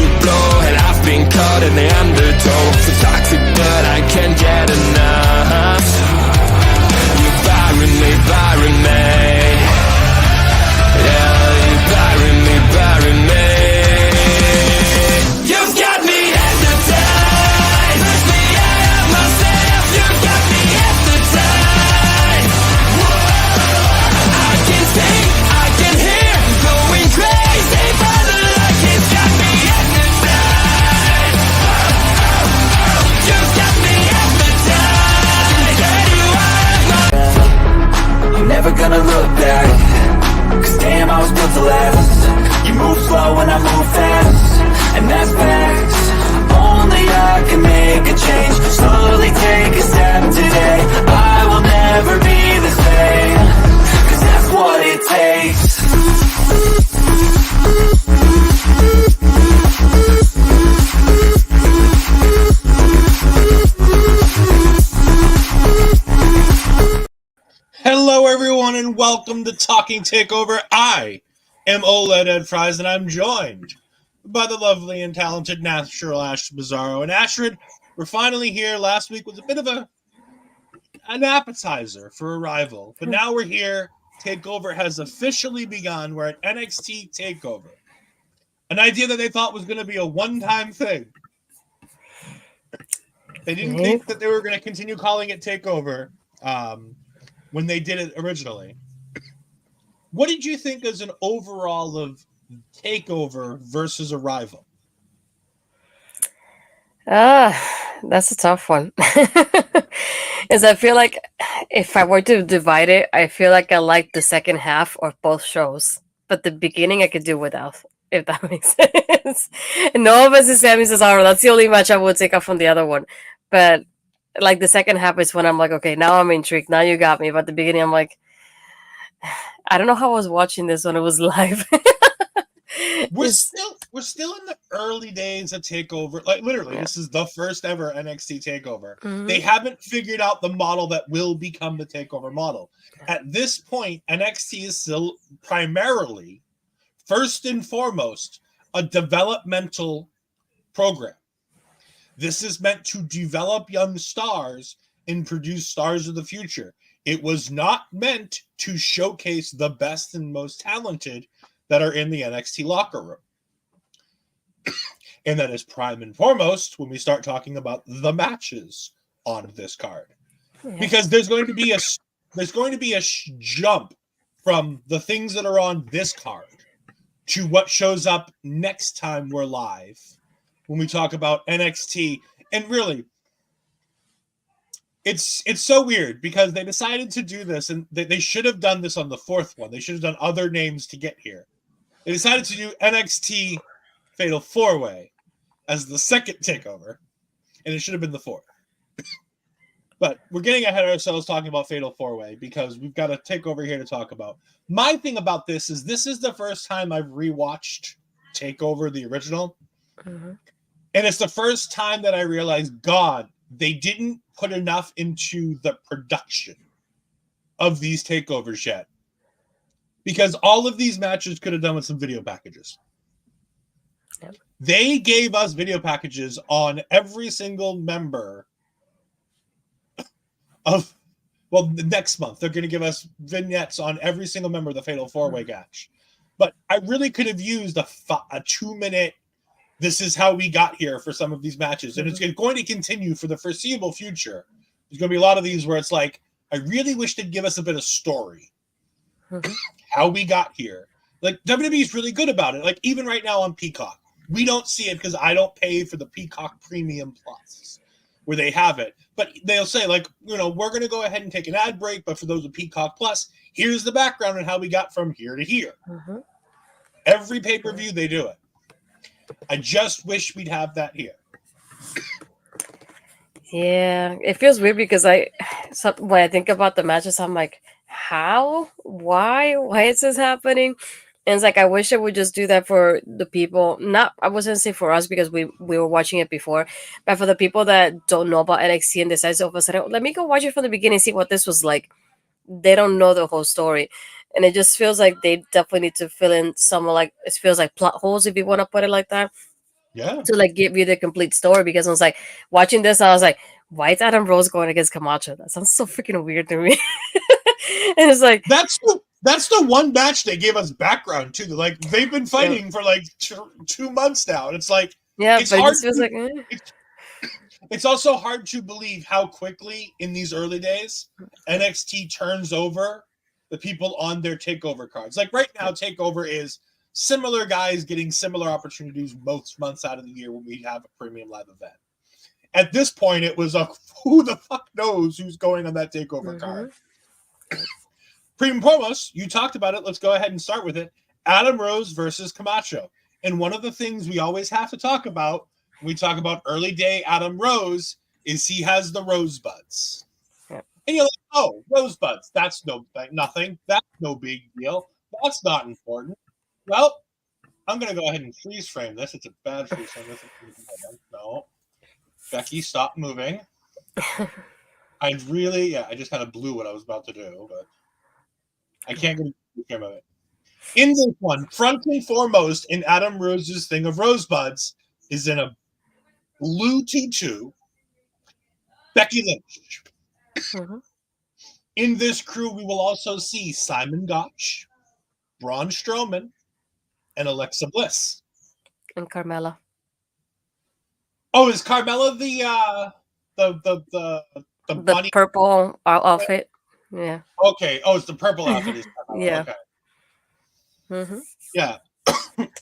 afterglow, and I've been caught in the undertow. So toxic, but I can't get enough. You're firing me, yeah, you're firing me, You've got me hypnotized, push me out of myself. You've got me hypnotized. Whoa, I can see, I can hear, going crazy for the light. It's got me hypnotized. You've got me hypnotized. Get you out of my. I'm never gonna look back, 'cause damn, I was built to last. You move slow and I move fast, and that's facts. Only I can make a change. Slowly take a step today. I will never be the same, 'cause that's what it takes. Hello everyone and welcome to Talking Takeover. I am Ol'Ed and I'm joined by the lovely and talented natural Ash Bizarro. And Ashrid, we're finally here. Last week was a bit of an appetizer for a rival, but now we're here. Takeover has officially begun. We're at NXT Takeover. An idea that they thought was going to be a one-time thing. They didn't think that they were going to continue calling it Takeover when they did it originally. What did you think as an overall of Takeover versus a rival? That's a tough one. Is I feel like if I were to divide it, I feel like I like the second half of both shows, but the beginning I could do without, if that makes sense. No offense to Sami Cesaro, that's the only match I would take off from the other one. But like the second half is when I'm like, okay, now I'm intrigued. Now you got me. But at the beginning, I'm like, I don't know how I was watching this when it was live. We're still in the early days of Takeover. Like literally, This is the first ever NXT Takeover. Mm-hmm. They haven't figured out the model that will become the Takeover model. At this point, NXT is still primarily, first and foremost, a developmental program. This is meant to develop young stars and produce stars of the future. It was not meant to showcase the best and most talented that are in the NXT locker room. And that is prime and foremost when we start talking about the matches on this card. Because there's going to be a jump from the things that are on this card to what shows up next time we're live when we talk about NXT. And really, it's so weird because they decided to do this, and they should have done this on the fourth one. They should have done other names to get here. They decided to do NXT Fatal 4-Way as the second takeover, and it should have been the fourth. But we're getting ahead of ourselves talking about Fatal 4-Way because we've got a takeover here to talk about. My thing about this is the first time I've rewatched Takeover, the original. Mm-hmm. And it's the first time that I realized, God, they didn't put enough into the production of these takeovers yet. Because all of these matches could have done with some video packages. Yep. They gave us video packages on every single member of, next month. They're going to give us vignettes on every single member of the Fatal 4-Way match. But I really could have used a 2-minute, this is how we got here for some of these matches. And it's going to continue for the foreseeable future. There's going to be a lot of these where it's like, I really wish they'd give us a bit of story. Mm-hmm. How we got here. Like, WWE is really good about it. Like, even right now on Peacock, we don't see it because I don't pay for the Peacock Premium Plus, where they have it. But they'll say, like, we're going to go ahead and take an ad break, but for those with Peacock Plus, here's the background on how we got from here to here. Mm-hmm. Every pay-per-view, they do it. I just wish we'd have that here. Yeah, it feels weird because when I think about the matches, I'm like, how? Why is this happening? And it's like, I wish I would just do that for the people. Not, I wasn't saying for us because we were watching it before, but for the people that don't know about NXT and decide to all of a sudden, let me go watch it from the beginning and see what this was like. They don't know the whole story. And it just feels like they definitely need to fill in some, like, it feels like plot holes, if you want to put it like that. Yeah. to like give you the complete story, because I was like watching this, I was like, why is Adam Rose going against Camacho? That sounds so freaking weird to me. And it's like, That's the one match they gave us background to. Like they've been fighting for like 2 months now, and it's like yeah, it's but it hard. just feels like It's also hard to believe how quickly in these early days NXT turns over the people on their takeover cards. Like right now, takeover is similar guys getting similar opportunities most months out of the year when we have a premium live event. At this point, it was who the fuck knows who's going on that takeover card. Pre and foremost, you talked about it. Let's go ahead and start with it. Adam Rose versus Camacho. And one of the things we always have to talk about when we talk about early day Adam Rose is he has the rosebuds. Yep. And you're like, oh, rosebuds. That's nothing. That's no big deal. That's not important. Well, I'm going to go ahead and freeze frame this. It's a bad freeze frame. No. Becky, stop moving. I just kind of blew what I was about to do, but I can't get a frame of it. In this one, front and foremost in Adam Rose's thing of rosebuds is in a blue tutu, Becky Lynch. In this crew, we will also see Simon Gotch, Braun Strowman, and Alexa Bliss. And Carmella. Oh, is Carmella the bunny purple outfit? Yeah. Okay. Oh, it's the purple outfit. Yeah. Okay. Yeah.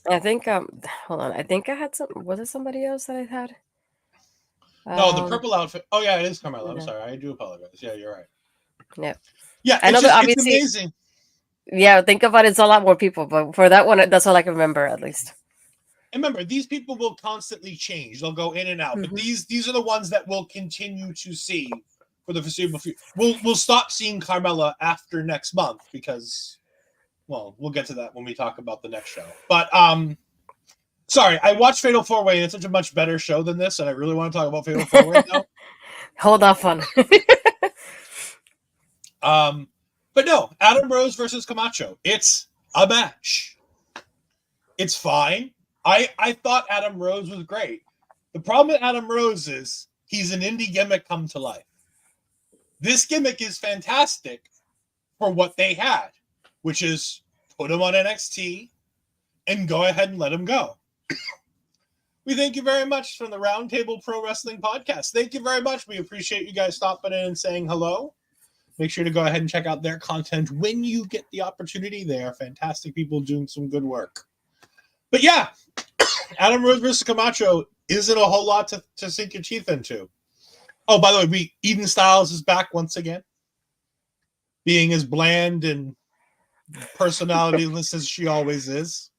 I think hold on. I think I had some. Was it somebody else that I had? No, the purple outfit. Oh yeah, it is Carmella. I'm sorry. I do apologize. Yeah, you're right. Yeah. Yeah, I know that obviously. It's amazing. Yeah, think about it, it's a lot more people, but for that one, that's all I can remember at least. And remember, these people will constantly change. They'll go in and out. But these are the ones that we'll continue to see for the foreseeable future. We'll stop seeing Carmella after next month because, well, we'll get to that when we talk about the next show. But sorry, I watched Fatal 4-Way and it's such a much better show than this, and I really want to talk about Fatal 4-Way now. Hold off on. But no, Adam Rose versus Camacho. It's a match. It's fine. I thought Adam Rose was great. The problem with Adam Rose is he's an indie gimmick come to life. This gimmick is fantastic for what they had, which is put him on NXT and go ahead and let him go. We thank you very much from the Roundtable Pro Wrestling Podcast. Thank you very much. We appreciate you guys stopping in and saying hello. Make sure to go ahead and check out their content when you get the opportunity. They are fantastic people doing some good work. But yeah, Adam Rose versus Camacho isn't a whole lot to sink your teeth into. Oh, by the way, Eden Styles is back once again, being as bland and personalityless as she always is.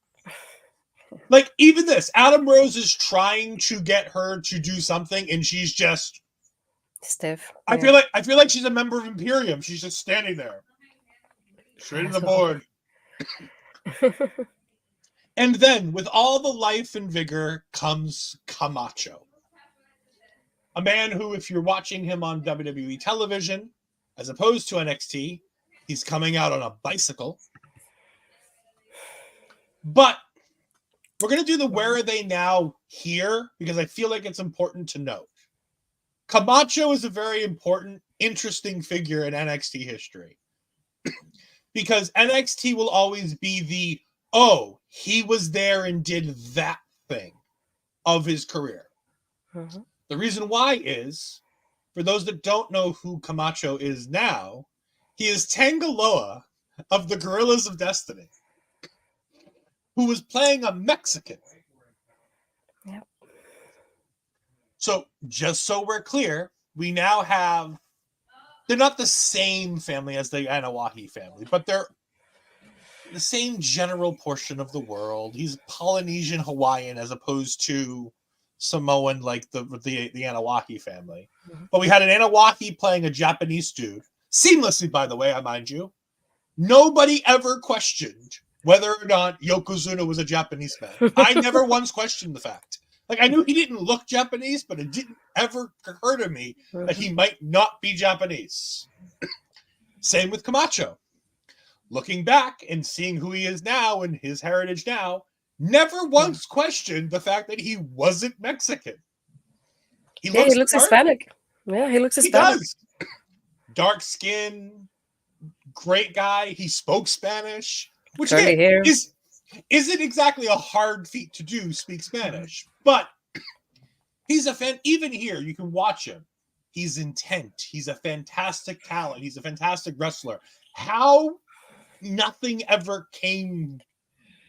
Like, even this, Adam Rose is trying to get her to do something, and she's just stiff. I feel like she's a member of Imperium. She's just standing there, straight to the board. And then, with all the life and vigor, comes Camacho. A man who, if you're watching him on WWE television, as opposed to NXT, he's coming out on a bicycle. But we're going to do the Where Are They Now here, because I feel like it's important to note. Camacho is a very important, interesting figure in NXT history. Because NXT will always be the, oh, he was there and did that thing of his career. The reason why is, for those that don't know who Camacho is now, he is Tangaloa of the Gorillas of Destiny, who was playing a Mexican. Yep. So, just so we're clear, we now have, they're not the same family as the Anawahi family, but they're the same general portion of the world. He's Polynesian Hawaiian as opposed to Samoan like the Anawahi family. But we had an Anawahi playing a Japanese dude, seamlessly, by the way, I mind you. Nobody ever questioned whether or not Yokozuna was a Japanese man. I never once questioned the fact. Like, I knew he didn't look Japanese, but it didn't ever occur to me that he might not be Japanese. Same with Camacho. Looking back and seeing who he is now and his heritage now, never once questioned the fact that he wasn't Mexican. He he looks smart. Hispanic. Yeah, he looks He Hispanic. does. Dark skin, great guy. He spoke Spanish, which Curly hair. isn't exactly a hard feat to do, speak Spanish. But he's a fan. Even here, you can watch him. He's intent. He's a fantastic talent. He's a fantastic wrestler. How nothing ever came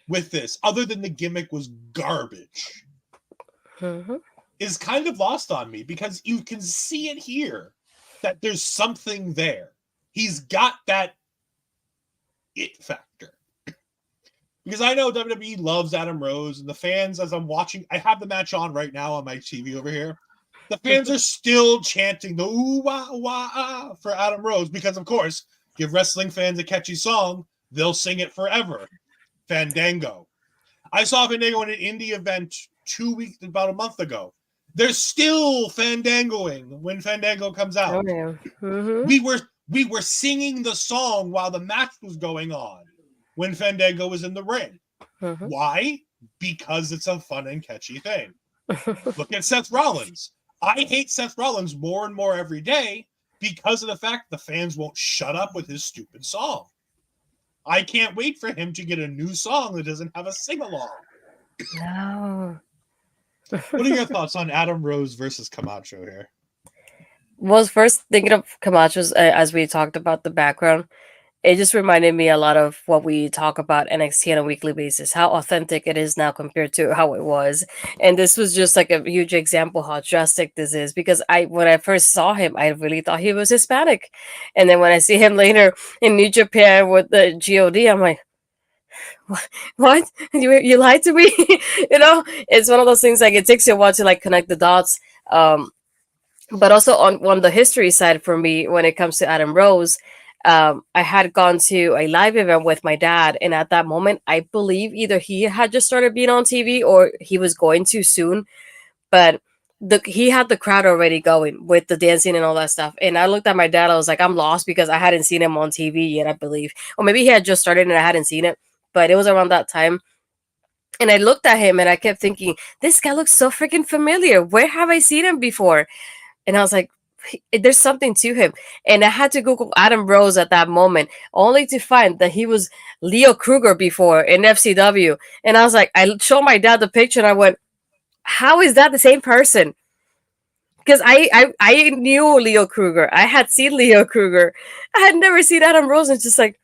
with this, other than the gimmick was garbage, is kind of lost on me, because you can see it here that there's something there. He's got that it factor. Because I know WWE loves Adam Rose, and the fans, as I'm watching, I have the match on right now on my TV over here. The fans are still chanting the ooh wah wah ah for Adam Rose, because of course, give wrestling fans a catchy song, they'll sing it forever. Fandango. I saw Fandango in an indie event about a month ago. They're still Fandangoing when Fandango comes out. Oh, yeah. We were singing the song while the match was going on when Fandango was in the ring. Why? Because it's a fun and catchy thing. Look at Seth Rollins. I hate Seth Rollins more and more every day because of the fact the fans won't shut up with his stupid song. I can't wait for him to get a new song that doesn't have a sing-along. No. What are your thoughts on Adam Rose versus Camacho here? Was first thinking of Camacho's as we talked about the background. It just reminded me a lot of what we talk about NXT on a weekly basis, how authentic it is now compared to how it was. And this was just like a huge example how drastic this is, because when I first saw him, I really thought he was Hispanic. And then when I see him later in New Japan with the GOD, I'm like, what? You lied to me? It's one of those things, like, it takes you a while to like connect the dots. But also on the history side for me, when it comes to Adam Rose, I had gone to a live event with my dad, and at that moment, I believe either he had just started being on TV or he was going to soon, but he had the crowd already going with the dancing and all that stuff. And I looked at my dad, I was like, I'm lost, because I hadn't seen him on TV yet, I believe. Or maybe he had just started and I hadn't seen it, but it was around that time. And I looked at him and I kept thinking, this guy looks so freaking familiar. Where have I seen him before? And I was like, there's something to him. And I had to Google Adam Rose at that moment, only to find that he was Leo Kruger before in FCW. And I was like, I showed my dad the picture and I went, how is that the same person? Because I knew Leo Kruger. I had seen Leo Kruger. I had never seen Adam Rose. And it's just like,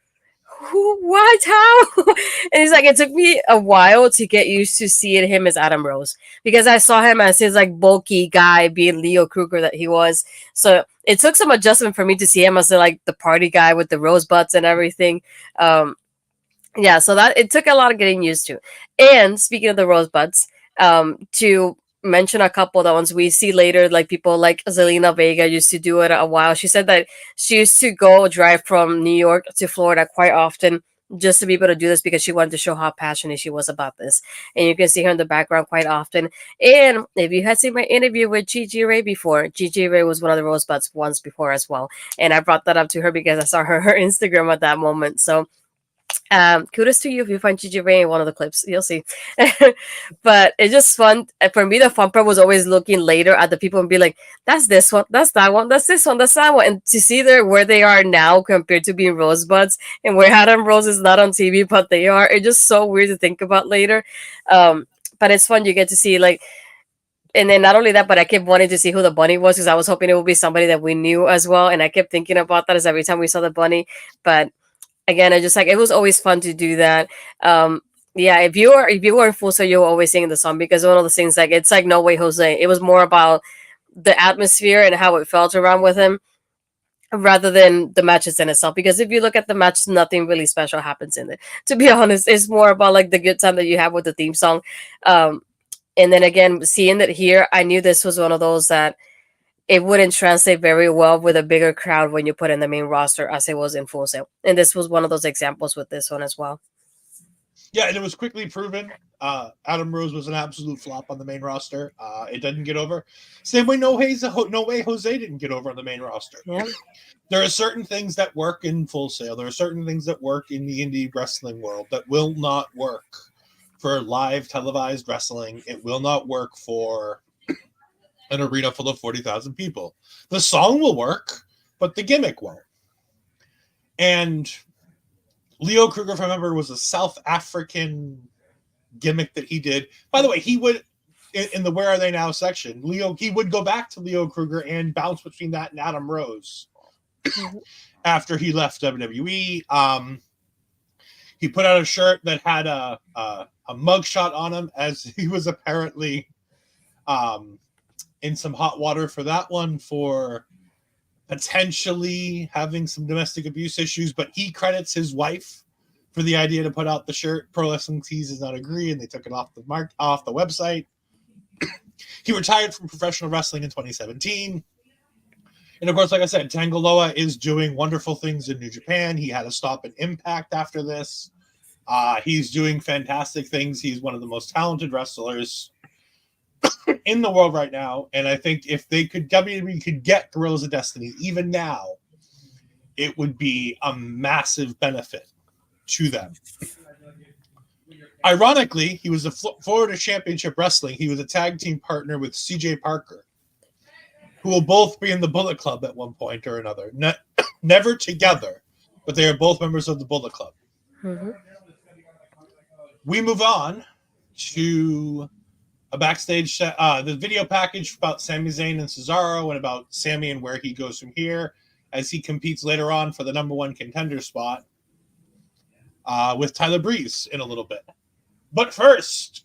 who, what, how? And he's like, it took me a while to get used to seeing him as Adam Rose, because I saw him as his like bulky guy being Leo Kruger that he was. So it took some adjustment for me to see him as the party guy with the rosebuds and everything. Yeah, so that it took a lot of getting used to. And speaking of the rosebuds, to mention a couple of the ones we see later, like people like Zelina Vega used to do it a while. She said that she used to go drive from New York to Florida quite often just to be able to do this, because she wanted to show how passionate she was about this. And you can see her in the background quite often. And if you had seen my interview with Gigi Ray before, Gigi Ray was one of the rosebuds once before as well. And I brought that up to her because I saw her Instagram at that moment. So kudos to you if you find Gigi Ray in one of the clips. You'll see. But it's just fun. For me, the fun part was always looking later at the people and be like, that's this one, that's that one, that's this one, that's that one. And to see where they are now compared to being rosebuds, and where Adam Rose is not on TV, but they are. It's just so weird to think about later. But it's fun. You get to see and then not only that, but I kept wanting to see who the bunny was, because I was hoping it would be somebody that we knew as well. And I kept thinking about that as every time we saw the bunny. But again, I just it was always fun to do that. Yeah, if you were in Full Sail, you were always singing the song, because one of the things, it's like No Way Jose. It was more about the atmosphere and how it felt around with him, rather than the matches in itself. Because if you look at the match, nothing really special happens in it. To be honest, it's more about the good time that you have with the theme song. And then again, seeing that here, I knew this was one of those that it wouldn't translate very well with a bigger crowd when you put in the main roster, as it was in Full Sail. And this was one of those examples with this one as well. Yeah, and it was quickly proven. Adam Rose was an absolute flop on the main roster. It didn't get over. Same way No Way Jose didn't get over on the main roster. Yeah. There are certain things that work in Full Sail. There are certain things that work in the indie wrestling world that will not work for live televised wrestling. It will not work for an arena full of 40,000 people. The song will work, but the gimmick won't. And Leo Kruger, if I remember, was a South African gimmick that he did. By the way, he would, in the Where Are They Now section, he would go back to Leo Kruger and bounce between that and Adam Rose after he left WWE. He put out a shirt that had a mugshot on him, as he was apparently in some hot water for that one, for potentially having some domestic abuse issues, but he credits his wife for the idea to put out the shirt. Pro Wrestling Tees does not agree, and they took it off the website. He retired from professional wrestling in 2017. And of course, like I said, Tangaloa is doing wonderful things in New Japan. He had a stop in Impact after this. He's doing fantastic things. He's one of the most talented wrestlers in the world right now. And I think if WWE could get Guerrillas of Destiny even now, it would be a massive benefit to them. Ironically, he was a Florida Championship Wrestling. He was a tag team partner with CJ Parker, who will both be in the Bullet Club at one point or another. Never together, but they are both members of the Bullet Club. Mm-hmm. We move on to a backstage, the video package about Sami Zayn and Cesaro, and about Sami and where he goes from here as he competes later on for the #1 contender spot with Tyler Breeze in a little bit. But first,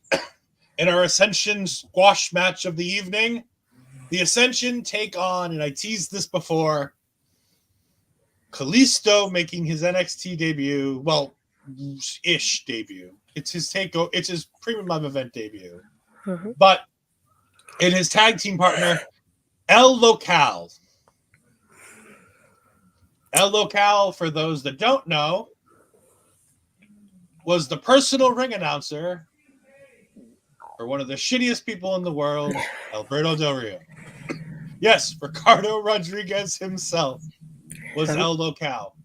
in our Ascension squash match of the evening, the Ascension take on, and I teased this before, Kalisto making his NXT debut. Well, ish debut. It's his takeover. It's his premium live event debut. Mm-hmm. But in his tag team partner, El Local. El Local, for those that don't know, was the personal ring announcer for one of the shittiest people in the world, Alberto Del Rio. Yes, Ricardo Rodriguez himself was El Local.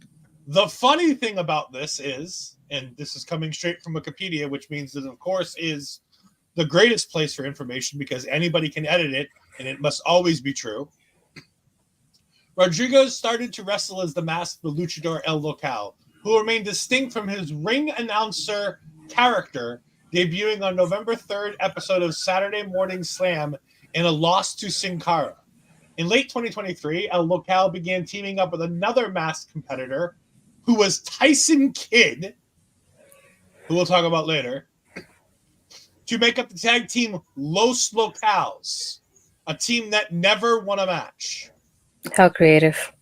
The funny thing about this is, and this is coming straight from Wikipedia, which means that, of course, is the greatest place for information because anybody can edit it, and it must always be true. Rodriguez started to wrestle as the masked luchador El Local, who remained distinct from his ring announcer character, debuting on November 3rd episode of Saturday Morning Slam in a loss to Sin Cara. In late 2023, El Local began teaming up with another masked competitor, who was Tyson Kidd, who we'll talk about later, to make up the tag team Los Locals, a team that never won a match. How creative.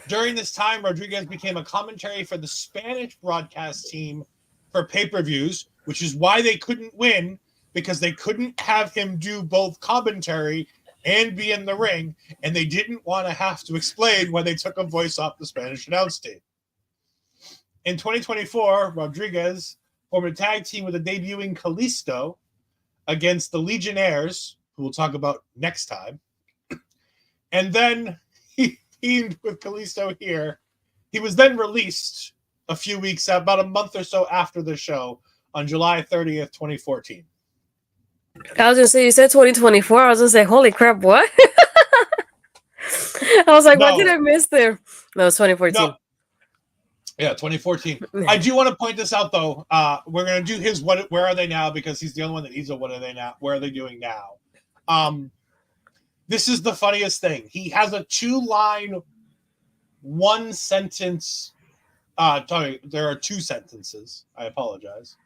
During this time, Rodriguez became a commentary for the Spanish broadcast team for pay-per-views, which is why they couldn't win, because they couldn't have him do both commentary and be in the ring, and they didn't want to have to explain why they took a voice off the Spanish announce team. In 2024, Rodriguez formed a tag team with a debuting Kalisto against the Legionnaires, who we'll talk about next time. And then he teamed with Kalisto here. He was then released a few weeks, about a month or so after the show, on July 30th, 2014. I was going to say, you said 2024. I was going to say, holy crap, what? I was like, No. what did I miss there? No, it's 2014. No. Yeah, 2014. I do want to point this out, though. We're going to do his Where Are They Now, because he's the only one that needs a What Are They Now? Where Are They Doing Now? This is the funniest thing. He has a 2-line, 1-sentence. There are 2 sentences. I apologize.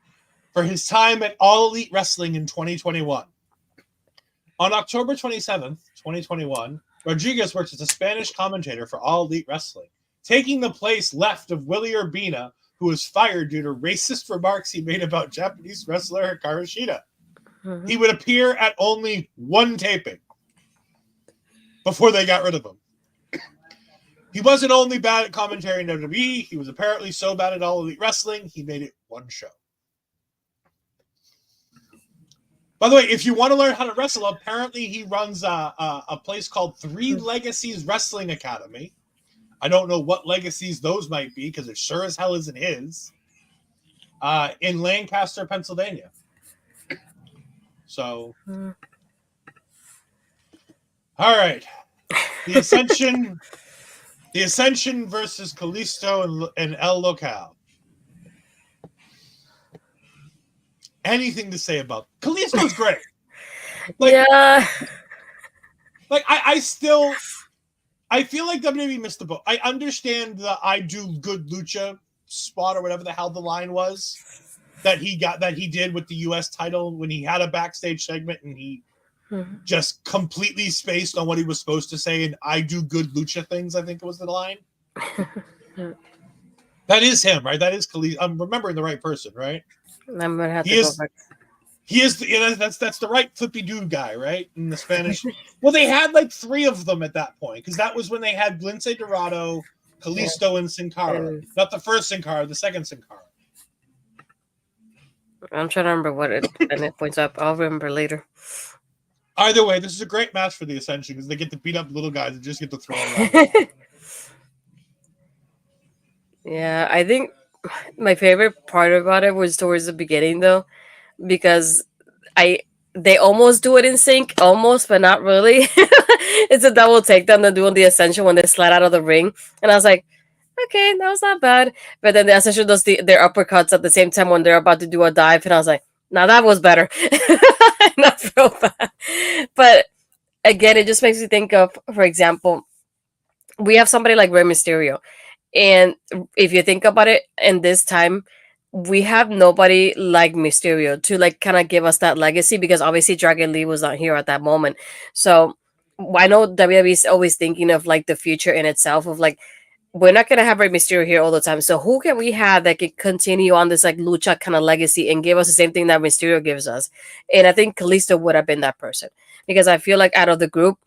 For his time at All Elite Wrestling in 2021. On October 27th, 2021, Rodriguez worked as a Spanish commentator for All Elite Wrestling, taking the place left of Willie Urbina, who was fired due to racist remarks he made about Japanese wrestler Hikaru Shida. Mm-hmm. He would appear at only 1 taping before they got rid of him. He wasn't only bad at commentary in WWE, he was apparently so bad at All Elite Wrestling, he made it 1 show. By the way, if you want to learn how to wrestle, apparently he runs a place called Three Legacies Wrestling Academy. I don't know what legacies those might be, because it sure as hell isn't his. in Lancaster, Pennsylvania. So, all right, the Ascension versus Kalisto and El Local. Anything to say about Kalisto's great? Like, yeah. Like I feel like WWE missed the boat. I understand the I do good lucha spot or whatever the hell the line was that he did with the US title when he had a backstage segment and he just completely spaced on what he was supposed to say and I do good lucha things, I think it was the line. That is him, right? That is Kalisto. I'm remembering the right person, right? I'm gonna have to go back. He is that's the right flippy dude guy, right? In the Spanish. Well, they had like 3 of them at that point because that was when they had Lince Dorado, Kalisto, and Sin Cara. Not the first Sin Cara, the second Sin Cara. I'm trying to remember what it points up. I'll remember later. Either way, this is a great match for the Ascension because they get to beat up little guys and just get to throw them around. Yeah, I think my favorite part about it was towards the beginning though, because they almost do it in sync, almost, but not really. It's a double takedown they're doing the Ascension when they slide out of the ring, and I was like, okay, that was not bad. But then the Ascension does their uppercuts at the same time when they're about to do a dive, and I was like, now that was better. Not real bad, but again, it just makes me think of, for example, we have somebody like Rey Mysterio. And if you think about it, in this time, we have nobody like Mysterio to like kind of give us that legacy because obviously Dragon Lee was not here at that moment. So I know WWE is always thinking of like the future in itself of like we're not gonna have Rey Mysterio here all the time. So who can we have that can continue on this like lucha kind of legacy and give us the same thing that Mysterio gives us? And I think Kalisto would have been that person because I feel like out of the group,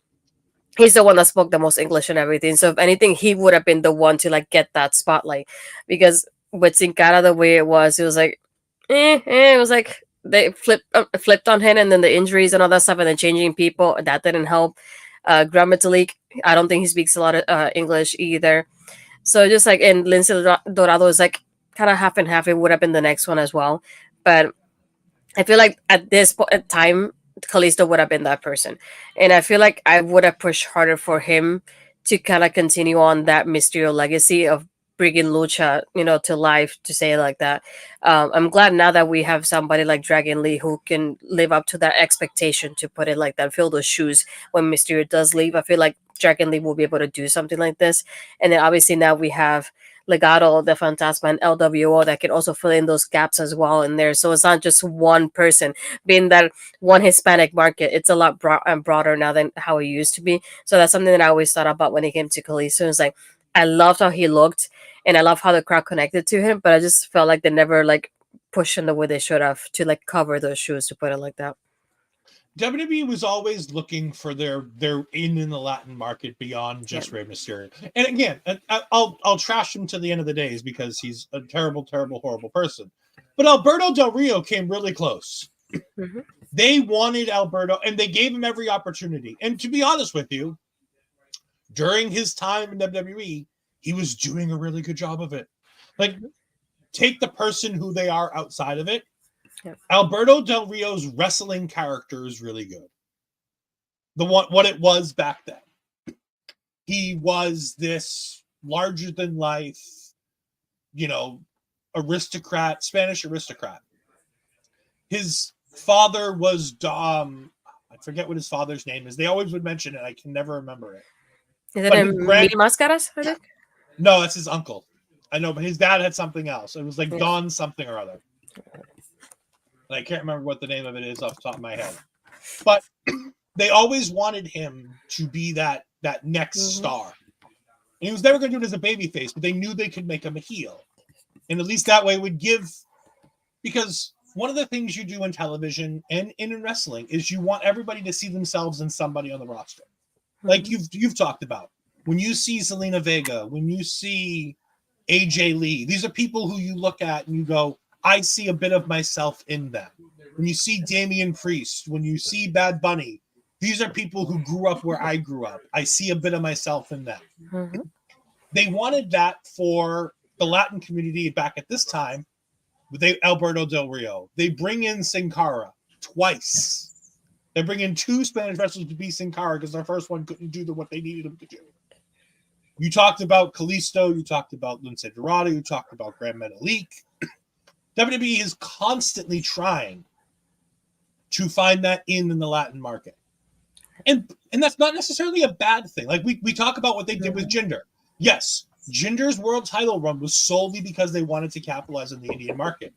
he's the one that spoke the most English and everything. So if anything, he would have been the one to like get that spotlight. Because with Sin Cara the way it was like, it was like they flipped on him, and then the injuries and all that stuff, and then changing people that didn't help. Grand Metalik, I don't think he speaks a lot of English either. So just like in Lince Dorado is like kind of half and half. It would have been the next one as well, but I feel like at this point in time, Kalisto would have been that person. And I feel like I would have pushed harder for him to kind of continue on that Mysterio legacy of bringing Lucha, to life, to say it like that. I'm glad now that we have somebody like Dragon Lee who can live up to that expectation, to put it like that, fill those shoes when Mysterio does leave. I feel like Dragon Lee will be able to do something like this. And then obviously now we have Legado, the Fantasma, and LWO that can also fill in those gaps as well in there. So it's not just one person. Being that one Hispanic market, it's a lot broader now than how it used to be. So that's something that I always thought about when it came to Kalisto. It's like, I loved how he looked, and I love how the crowd connected to him, but I just felt like they never like pushed him the way they should have to like cover those shoes, to put it like that. WWE was always looking for their in the Latin market beyond just Rey Mysterio. And again, I'll trash him to the end of the days because he's a terrible, terrible, horrible person. But Alberto Del Rio came really close. Mm-hmm. They wanted Alberto, and they gave him every opportunity. And to be honest with you, during his time in WWE, he was doing a really good job of it. Like, take the person who they are outside of it. Yeah. Alberto Del Rio's wrestling character is really good. What it was back then. He was this larger than life, aristocrat, Spanish aristocrat. His father was I forget what his father's name is. They always would mention it. I can never remember it. Is it Mil Máscaras, I think? No, that's his uncle. I know, but his dad had something else. It was like Don something or other. And I can't remember what the name of it is off the top of my head. But they always wanted him to be that next star. And he was never going to do it as a babyface, but they knew they could make him a heel. And at least that way would give... Because one of the things you do in television and in wrestling is you want everybody to see themselves in somebody on the roster. Like you've talked about. When you see Zelina Vega, when you see AJ Lee, these are people who you look at and you go, I see a bit of myself in them. When you see Damian Priest, when you see Bad Bunny, these are people who grew up where I grew up. I see a bit of myself in them. Mm-hmm. They wanted that for the Latin community back at this time Alberto Del Rio. They bring in Sin Cara twice. They bring in 2 Spanish wrestlers to be Sin Cara because their first one couldn't do what they needed him to do. You talked about Kalisto. You talked about Lince Dorado. You talked about Grand Metalik. WWE is constantly trying to find that in the Latin market. And that's not necessarily a bad thing. Like we talk about what they did with Jinder. Yes, Jinder's world title run was solely because they wanted to capitalize on the Indian market.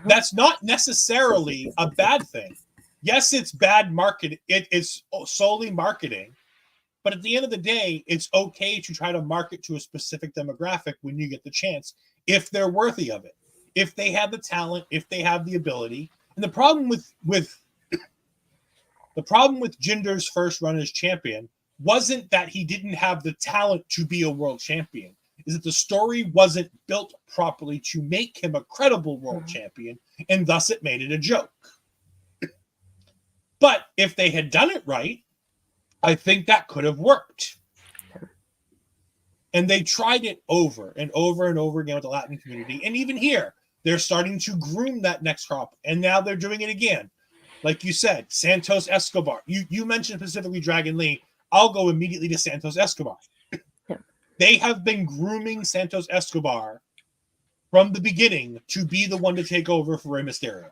That's not necessarily a bad thing. Yes, it's bad market. It's solely marketing. But at the end of the day, it's okay to try to market to a specific demographic when you get the chance, if they're worthy of it, if they have the talent, if they have the ability. And the problem with Jinder's first run as champion wasn't that he didn't have the talent to be a world champion. Is that the story wasn't built properly to make him a credible world champion, and thus it made it a joke. But if they had done it right, I think that could have worked. And they tried it over and over and over again with the Latin community. And even here, they're starting to groom that next crop. And now they're doing it again. Like you said, Santos Escobar. You mentioned specifically Dragon Lee. I'll go immediately to Santos Escobar. Yeah. They have been grooming Santos Escobar from the beginning to be the one to take over for Rey Mysterio.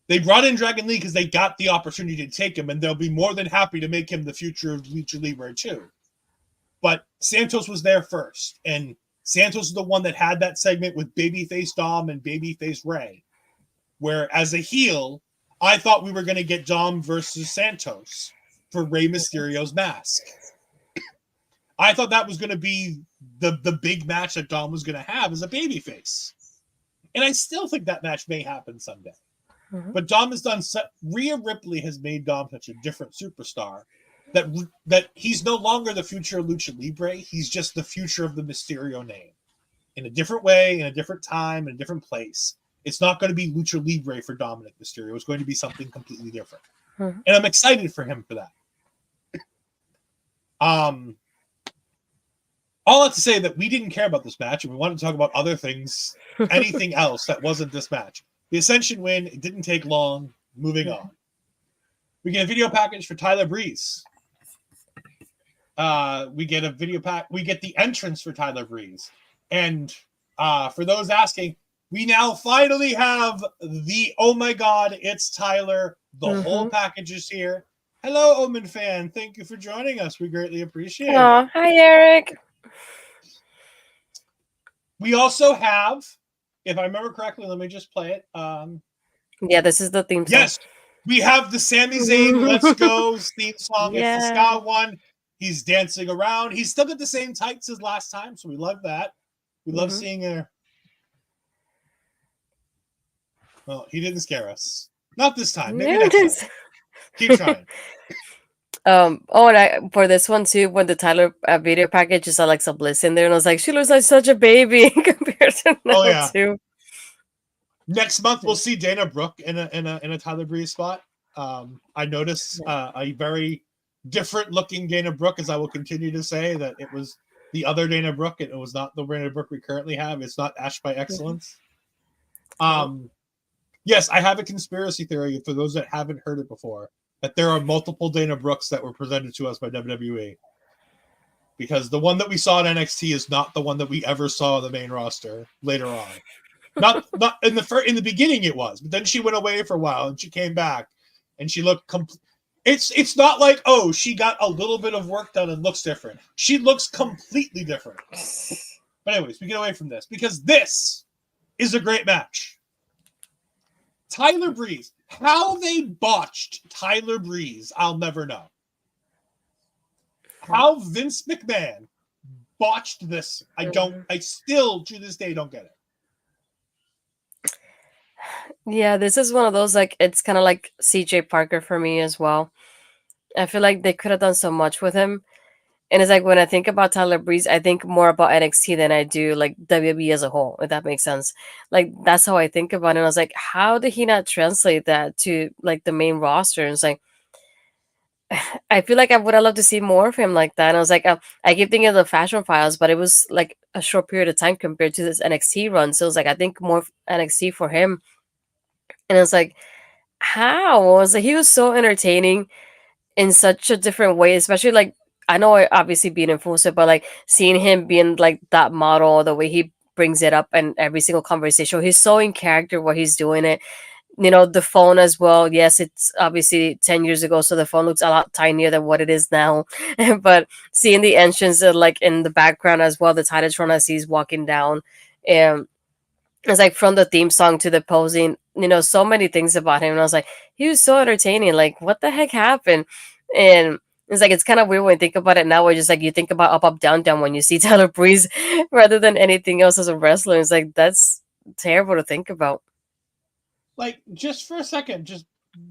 They brought in Dragon Lee because they got the opportunity to take him, and they'll be more than happy to make him the future of Lucha Libre too. But Santos was there first, and Santos is the one that had that segment with Babyface Dom and Babyface Rey, where as a heel, I thought we were going to get Dom versus Santos for Rey Mysterio's mask. I thought that was going to be the big match that Dom was going to have as a babyface. And I still think that match may happen someday. But Dom has done. Rhea Ripley has made Dom such a different superstar that he's no longer the future of Lucha Libre. He's just the future of the Mysterio name, in a different way, in a different time, in a different place. It's not going to be Lucha Libre for Dominic Mysterio. It's going to be something completely different, and I'm excited for him for that. All that to say that we didn't care about this match, and we wanted to talk about other things, anything else that wasn't this match. The Ascension win, it didn't take long. Moving on. We get a video package for Tyler Breeze. We get a video pack. We get the entrance for Tyler Breeze. And for those asking, we now finally have the, oh my God, it's Tyler. The whole package is here. Hello, Omen fan. Thank you for joining us. We greatly appreciate it. Hi, Eric. We also have, if I remember correctly, let me just play it. Yeah, this is the theme song. Yes, we have the Sami Zayn Let's Go theme song. Yeah. It's the ska one. He's dancing around. He's still got the same tights as last time, so we love that. We love seeing her. Well, he didn't scare us. Not this time. Maybe next time. Keep trying. And for this one too, when the Tyler video package is Alexa Bliss in there, and I was like, she looks like such a baby compared to now too. Next month we'll see Dana Brooke in a Tyler Breeze spot. I noticed a very different looking Dana Brooke, as I will continue to say that it was the other Dana Brooke, and it was not the Dana Brooke we currently have. It's not Ash by Excellence. Yes, I have a conspiracy theory for those that haven't heard it before, that there are multiple Dana Brooks that were presented to us by WWE. Because the one that we saw in NXT is not the one that we ever saw on the main roster later on. Not in the beginning it was, but then she went away for a while and she came back and she looked it's not like, oh, she got a little bit of work done and looks different. She looks completely different. But anyways, we get away from this because this is a great match. Tyler Breeze. How they botched Tyler Breeze, I'll never know. How Vince McMahon botched this, I still to this day don't get it. Yeah, this is one of those, like, it's kind of like CJ Parker for me as well. I feel like they could have done so much with him. And it's like when I think about Tyler Breeze, I think more about NXT than I do like WWE as a whole, if that makes sense. Like, that's how I think about it. And I was like, how did he not translate that to like the main roster? And it's like, I feel like I would have loved to see more of him like that. And I was like, I keep thinking of the Fashion Files, but it was like a short period of time compared to this NXT run. So it was like, I think more NXT for him. And I was like, how? I was like, he was so entertaining in such a different way, especially like, I know obviously being in Full Sail, but like seeing him being like that model, the way he brings it up in every single conversation. He's so in character what he's doing it. The phone as well. Yes, it's obviously 10 years ago, so the phone looks a lot tinier than what it is now. But seeing the entrance, like in the background as well, the Titatron as he's walking down. And it's like from the theme song to the posing, so many things about him. And I was like, he was so entertaining. Like, what the heck happened? And it's like, it's kind of weird when you think about it now, where just like you think about up, up, down, down when you see Tyler Breeze rather than anything else as a wrestler. It's like, that's terrible to think about. Like, just for a second, just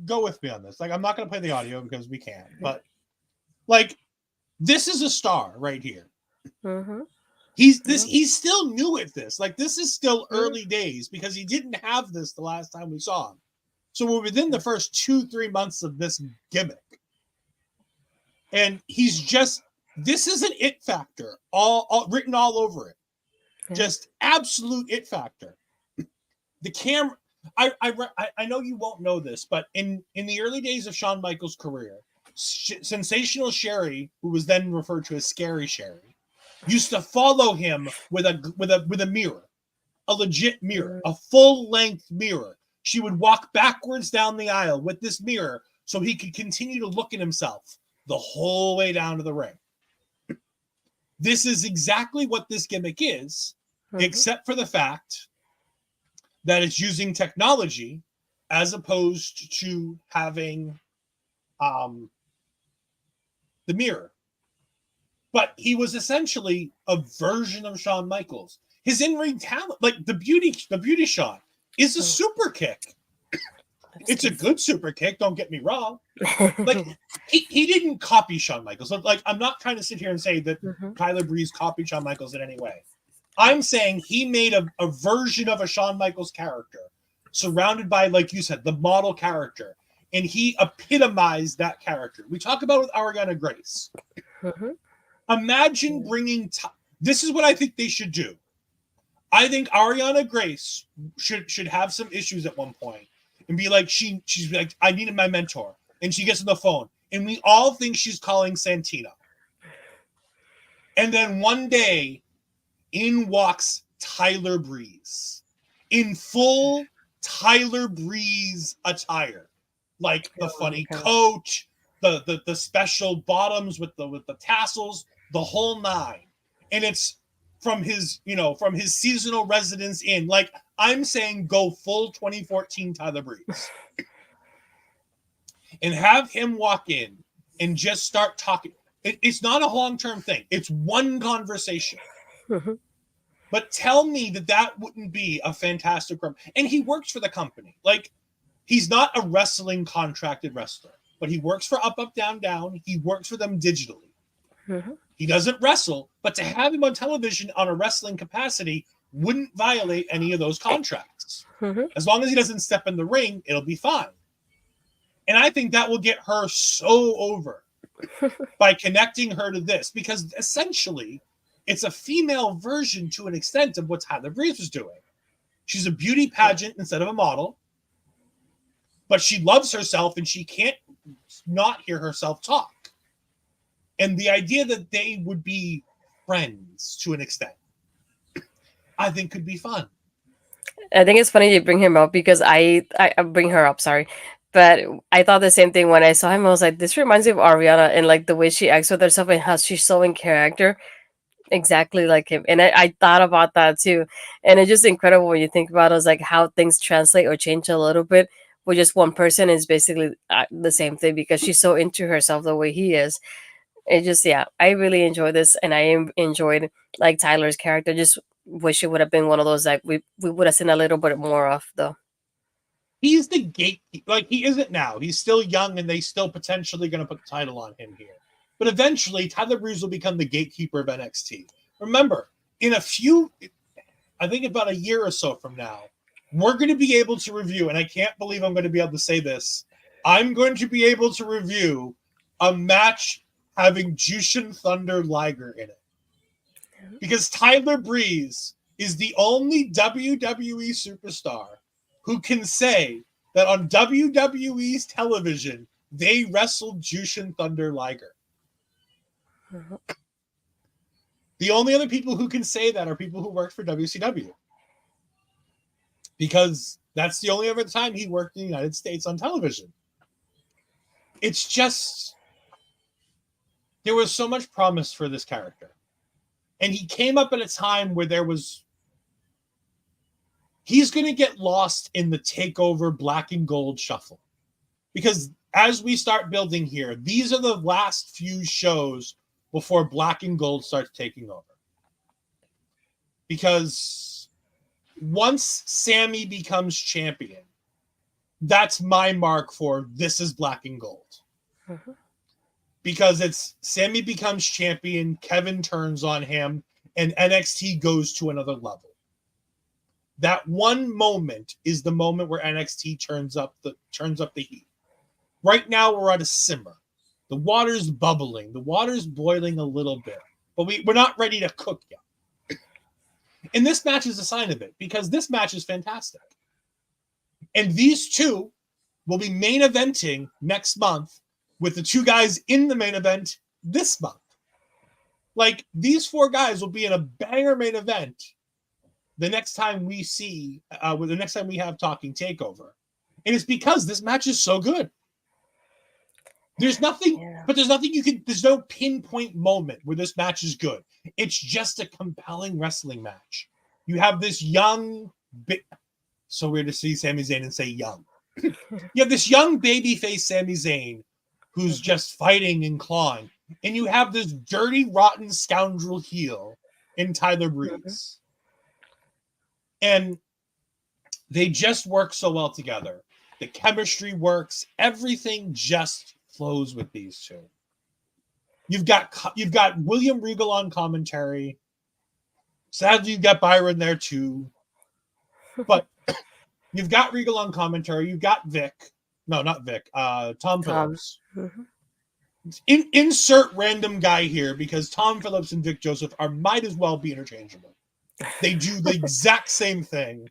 go with me on this. Like, I'm not going to play the audio because we can't, but like, this is a star right here. Mm-hmm. He's still new at this. Like, this is still early days because he didn't have this the last time we saw him. So we're within the first 2-3 months of this gimmick. And he's just, this is an it factor, all written all over it. Just absolute it factor. The camera, I know you won't know this, but in the early days of Shawn Michaels' career, Sensational Sherry, who was then referred to as Scary Sherry, used to follow him with a mirror, a legit mirror, a full-length mirror. She would walk backwards down the aisle with this mirror so he could continue to look at himself the whole way down to the ring. This is exactly what this gimmick is, except for the fact that it's using technology as opposed to having the mirror. But he was essentially a version of Shawn Michaels. His in-ring talent, like the beauty shot, is a super kick. It's a good super kick, don't get me wrong. Like, he didn't copy Shawn Michaels. Like, I'm not trying to sit here and say that Tyler Breeze copied Shawn Michaels in any way. I'm saying he made a version of a Shawn Michaels character surrounded by, like you said, the model character. And he epitomized that character. We talk about it with Ariana Grace. Imagine bringing... This is what I think they should do. I think Ariana Grace should have some issues at one point and be like, she's like, I needed my mentor. And she gets on the phone. And we all think she's calling Santina. And then one day, in walks Tyler Breeze in full Tyler Breeze attire, like the funny coat, the special bottoms with the tassels, the whole nine. And it's from his seasonal residence in. Like, I'm saying, go full 2014 Tyler Breeze, and have him walk in and just start talking. It's not a long-term thing. It's one conversation. But tell me that wouldn't be a fantastic run. And he works for the company. Like, he's not a wrestling contracted wrestler, but he works for Up, Up, Down, Down. He works for them digitally. He doesn't wrestle, but to have him on television on a wrestling capacity wouldn't violate any of those contracts. As long as he doesn't step in the ring, it'll be fine. And I think that will get her so over by connecting her to this, because essentially it's a female version to an extent of what Tyler Breeze was doing. She's a beauty pageant instead of a model, but she loves herself and she can't not hear herself talk. And the idea that they would be friends to an extent, I think could be fun. I think it's funny you bring him up because I bring her up, sorry. But I thought the same thing when I saw him. I was like, this reminds me of Ariana and like the way she acts with herself and how she's so in character. Exactly like him. And I thought about that too. And it's just incredible when you think about it, like how things translate or change a little bit with just one person is basically the same thing because she's so into herself the way he is. It just, yeah, I really enjoyed this, and I enjoyed like Tyler's character. Just wish it would have been one of those like we would have seen a little bit more of though. He's the gatekeeper. Like, he isn't now. He's still young, and they still potentially going to put the title on him here. But eventually, Tyler Breeze will become the gatekeeper of NXT. Remember, in a few, I think about a year or so from now, we're going to be able to review, and I can't believe I'm going to be able to say this. I'm going to be able to review a match having Jushin Thunder Liger in it. Because Tyler Breeze is the only WWE superstar who can say that on WWE's television, they wrestled Jushin Thunder Liger. The only other people who can say that are people who worked for WCW. Because that's the only other time he worked in the United States on television. It's just, there was so much promise for this character. And he came up at a time where he's going to get lost in the takeover black and gold shuffle. Because as we start building here, these are the last few shows before black and gold starts taking over. Because once Sami becomes champion, that's my mark for this is black and gold. Mm-hmm. Because it's Sami becomes champion, Kevin turns on him, and NXT goes to another level. That one moment is the moment where NXT turns up the heat. Right now we're at a simmer. The water's bubbling. The water's boiling a little bit. But we're not ready to cook yet. And this match is a sign of it, because this match is fantastic. And these two will be main eventing next month with the two guys in the main event this month. Like, these four guys will be in a banger main event the next time we see, the next time we have Talking Takeover. And it's because this match is so good. There's nothing, but there's nothing there's no pinpoint moment where this match is good. It's just a compelling wrestling match. You have this young, so weird to see Sami Zayn and say young. You have this young babyface Sami Zayn who's just fighting and clawing. And you have this dirty, rotten scoundrel heel in Tyler Breeze. And they just work so well together. The chemistry works. Everything just flows with these two. You've got William Regal on commentary. Sadly, you've got Byron there too. But you've got Regal on commentary. You've got Vic. No, not Vic. Tom Phillips. Mm-hmm. Insert random guy here, because Tom Phillips and Vic Joseph might as well be interchangeable. They do the exact same thing.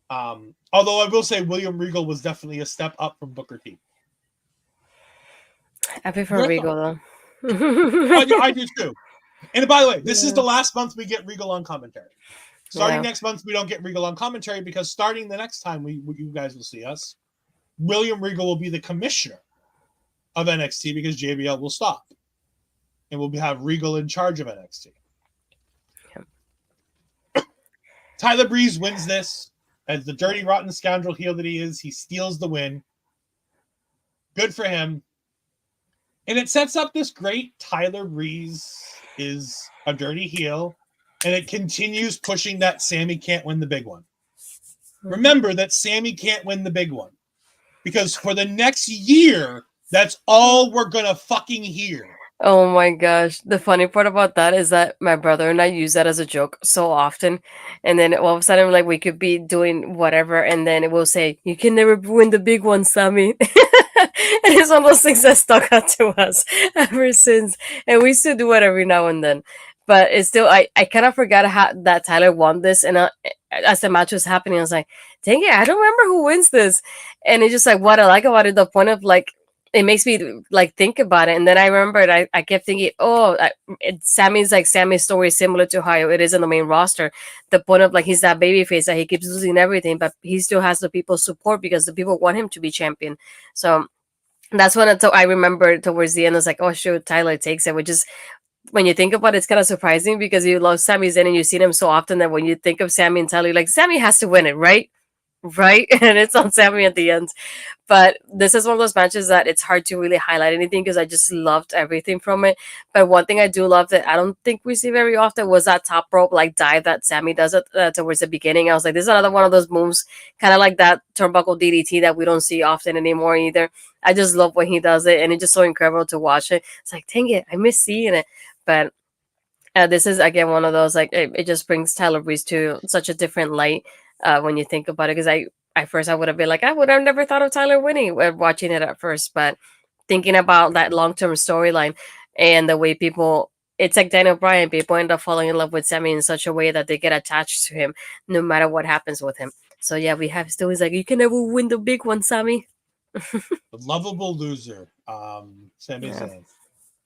Although I will say William Regal was definitely a step up from Booker T. I prefer Regal though. I do too. And by the way, this is the last month we get Regal on commentary. Starting next month, we don't get Regal on commentary, because starting the next time you guys will see us, William Regal will be the commissioner of NXT, because JBL will stop. And we'll have Regal in charge of NXT. Yep. Tyler Breeze wins this. As the dirty, rotten scoundrel heel that he is, he steals the win. Good for him. And it sets up this great Tyler Breeze is a dirty heel, and it continues pushing that Sami can't win the big one. Remember that Sami can't win the big one, because for the next year, that's all we're gonna fucking hear. Oh my gosh. The funny part about that is that my brother and I use that as a joke so often. And then all of a sudden, like, we could be doing whatever, and then it will say, "You can never win the big one, Sami." And it's one of those things that stuck out to us ever since. And we still do it every now and then. But it's still, I kind of forgot that Tyler won this. And as the match was happening, I was like, dang it, I don't remember who wins this. And it's just like, what I like about it, the point of, like, it makes me like think about it. And then I remembered, I kept thinking, Sammy's story is similar to how it is in the main roster. The point of, like, he's that baby face that he keeps losing everything, but he still has the people's support because the people want him to be champion. So that's when I remember towards the end, I was like, oh shoot, Tyler takes it, which is, when you think about it, it's kind of surprising, because you love Sami Zayn and you've seen him so often that when you think of Sami and Tyler, like, Sami has to win it, right? And it's on Sami at the end. But this is one of those matches that it's hard to really highlight anything, because I just loved everything from it. But one thing I do love that I don't think we see very often was that top rope like dive that Sami does towards the beginning. I was like, this is another one of those moves, kind of like that turnbuckle DDT that we don't see often anymore either. I just love when he does it, and it's just so incredible to watch it. It's like, dang it, I miss seeing it. But this is, again, one of those, like, it just brings Tyler Breeze to such a different light when you think about it. Because at first I would have been like, I would have never thought of Tyler winning watching it at first. But thinking about that long-term storyline and the way people, it's like Daniel Bryan, people end up falling in love with Sami in such a way that they get attached to him no matter what happens with him. So yeah, we have stories like, you can never win the big one, Sami. The lovable loser, Sami Yeah. Zayn.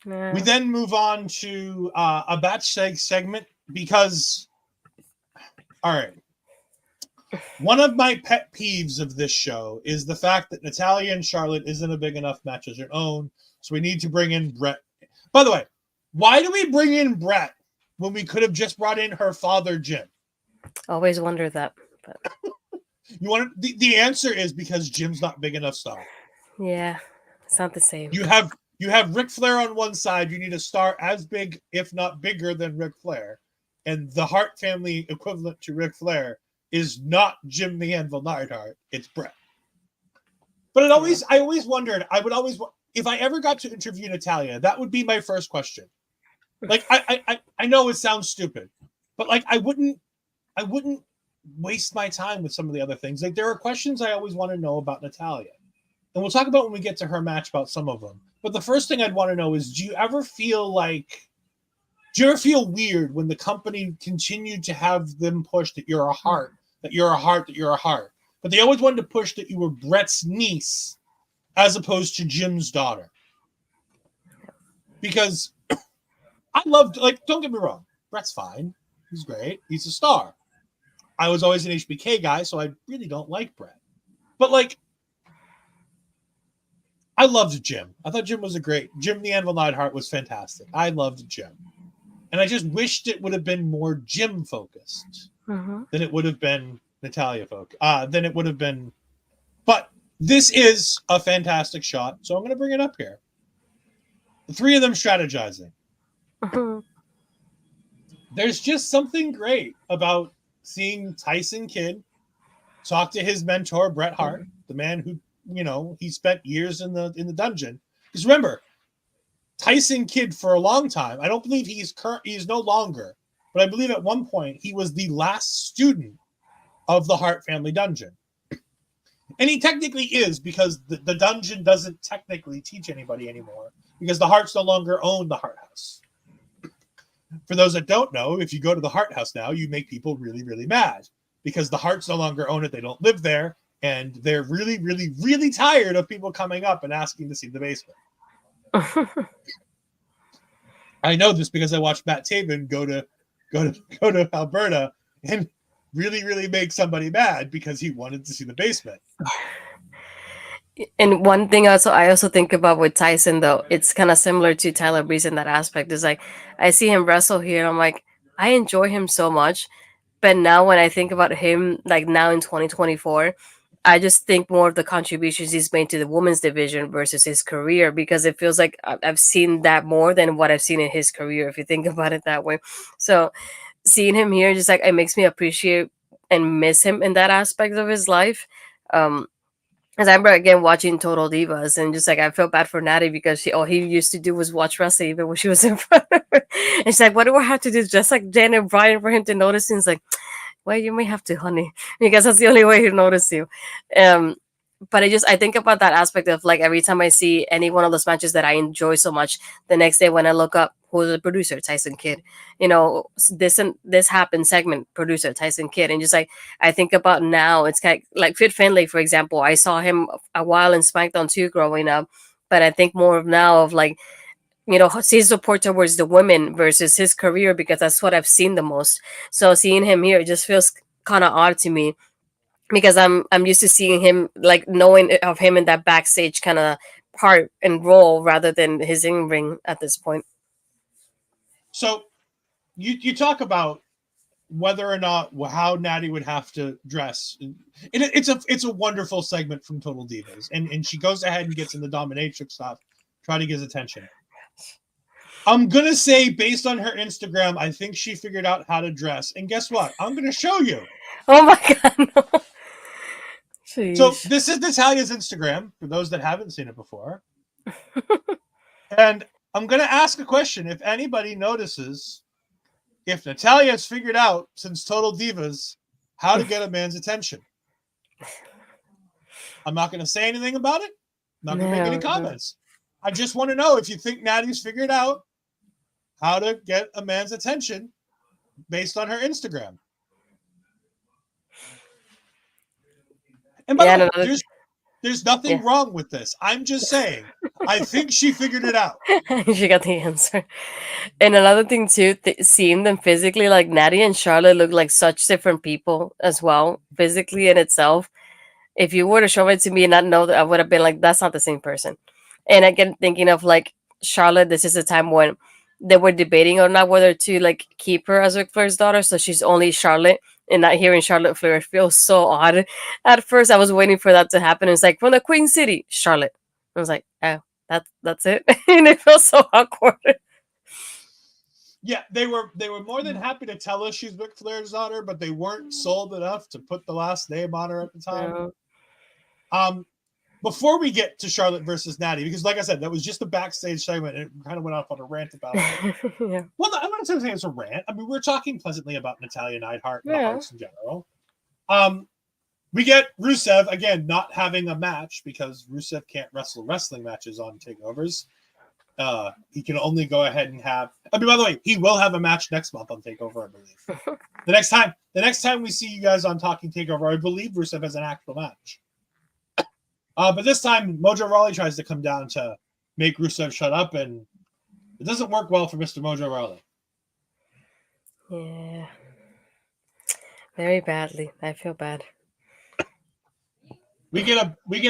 Yeah. We then move on to a batch segment because, all right, one of my pet peeves of this show is the fact that Natalya and Charlotte isn't a big enough match as their own, so we need to bring in Brett. By the way, why do we bring in Brett when we could have just brought in her father, Jim? Always wondered that. But You want the answer is because Jim's not big enough star. yeah, it's not the same. You have Ric Flair on one side. You need a star as big, if not bigger, than Ric Flair, and the Hart family equivalent to Ric Flair is not Jim the Anvil Neidhart. It's Brett. But I always wondered. I would always, if I ever got to interview Natalya, that would be my first question. Like I know it sounds stupid, but like I wouldn't waste my time with some of the other things. Like there are questions I always want to know about Natalya. And we'll talk about when we get to her match about some of them. But the first thing I'd want to know is, do you ever feel weird when the company continued to have them push that you're a heart, that you're a heart, that you're a heart? But they always wanted to push that you were Brett's niece as opposed to Jim's daughter. Because I loved, like, don't get me wrong, Brett's fine. He's great. He's a star. I was always an HBK guy, so I really don't like Brett. But, like, I loved Jim. I thought Jim was Jim the Anvil Neidhart was fantastic. I loved Jim. And I just wished it would have been more Jim focused than it would have been Natalya focused. Than it would have been. But this is a fantastic shot, so I'm going to bring it up here. The three of them strategizing. There's just something great about seeing Tyson Kidd talk to his mentor, Bret Hart, the man who, he spent years in the dungeon. Because remember, Tyson Kidd for a long time, I don't believe he's no longer, but I believe at one point he was the last student of the Hart family dungeon. And he technically is, because the dungeon doesn't technically teach anybody anymore, because the Harts no longer own the Hart House. For those that don't know, if you go to the Hart House now, you make people really, really mad, because the Harts no longer own it. They don't live there. And they're really, really, really tired of people coming up and asking to see the basement. I know this because I watched Matt Taven go to Alberta and really, really make somebody mad because he wanted to see the basement. And one thing I also think about with Tyson, though, it's kind of similar to Tyler Breeze in that aspect. Is like, I see him wrestle here, and I'm like, I enjoy him so much. But now when I think about him, like now in 2024, I just think more of the contributions he's made to the women's division versus his career, because it feels like I've seen that more than what I've seen in his career, if you think about it that way. So seeing him here, just like, it makes me appreciate and miss him in that aspect of his life. Because I remember again watching Total Divas, and just like I felt bad for Natty because all he used to do was watch wrestling even when she was in front of her. And she's like, "What do I have to do? Just like Jen and Brian for him to notice?" And it's like, well, you may have to, honey, because that's the only way he'll notice you. But I think about that aspect of, like, every time I see any one of those matches that I enjoy so much, the next day when I look up who's the producer, Tyson Kidd, this happened segment producer Tyson Kidd, and just like I think about now, it's kind of like Fit Finlay, for example. I saw him a while in SmackDown too growing up, but I think more of now of like, his support towards the women versus his career, because that's what I've seen the most. So seeing him here, it just feels kind of odd to me, because I'm used to seeing him, like, knowing of him in that backstage kind of part and role rather than his in ring at this point. So you talk about whether or not how Natty would have to dress. And it's a wonderful segment from Total Divas, and she goes ahead and gets in the dominatrix stuff, try to get his attention. I'm going to say, based on her Instagram, I think she figured out how to dress. And guess what? I'm going to show you. Oh my God, no. Jeez. So this is Natalya's Instagram, for those that haven't seen it before. And I'm going to ask a question. If anybody notices, if Natalya has figured out, since Total Divas, how to get a man's attention. I'm not going to say anything about it. I'm not going to make any comments. I just want to know if you think Natty's figured out how to get a man's attention based on her Instagram. And by the way, there's nothing wrong with this. I'm just saying, I think she figured it out. She got the answer. And another thing too, seeing them physically, like Natty and Charlotte look like such different people as well, physically in itself. If you were to show it to me and not know that, I would have been like, that's not the same person. And again, thinking of like Charlotte, this is a time when they were debating or not whether to like keep her as Ric Flair's daughter, so she's only Charlotte, and not hearing Charlotte Flair feels so odd. At first, I was waiting for that to happen. It's like from the Queen City, Charlotte. I was like, oh, that's it, and it feels so awkward. Yeah, they were more than happy to tell us she's Ric Flair's daughter, but they weren't sold enough to put the last name on her at the time. Yeah. Before we get to Charlotte versus Natty, because like I said, that was just a backstage segment, and it kind of went off on a rant about it. Yeah. Well, I'm not saying it's a rant. I mean, we're talking pleasantly about Natalya Neidhart and the Hearts in general. We get Rusev, again, not having a match because Rusev can't wrestle wrestling matches on takeovers. He can only go ahead and have... I mean, by the way, he will have a match next month on TakeOver, I believe. The next time we see you guys on Talking TakeOver, I believe Rusev has an actual match. But this time, Mojo Rawley tries to come down to make Rusev shut up, and it doesn't work well for Mr. Mojo Rawley. Yeah. Very badly. I feel bad. We get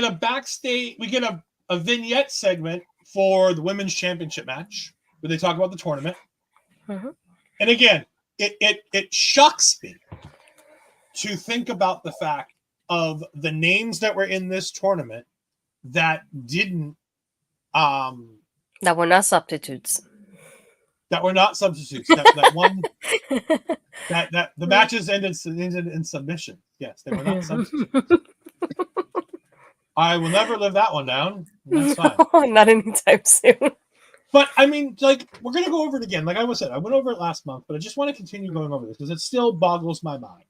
a backstage, we get a vignette segment for the women's championship match where they talk about the tournament. Mm-hmm. And again, it shocks me to think about the fact of the names that were in this tournament that didn't that were not substitutes. That were not substitutes. that one that the matches ended in submission. Yes, they were not substitutes. I will never live that one down. That's fine. No, not anytime soon. But I mean, like, we're gonna go over it again. Like I said, I went over it last month, but I just want to continue going over this because it still boggles my mind.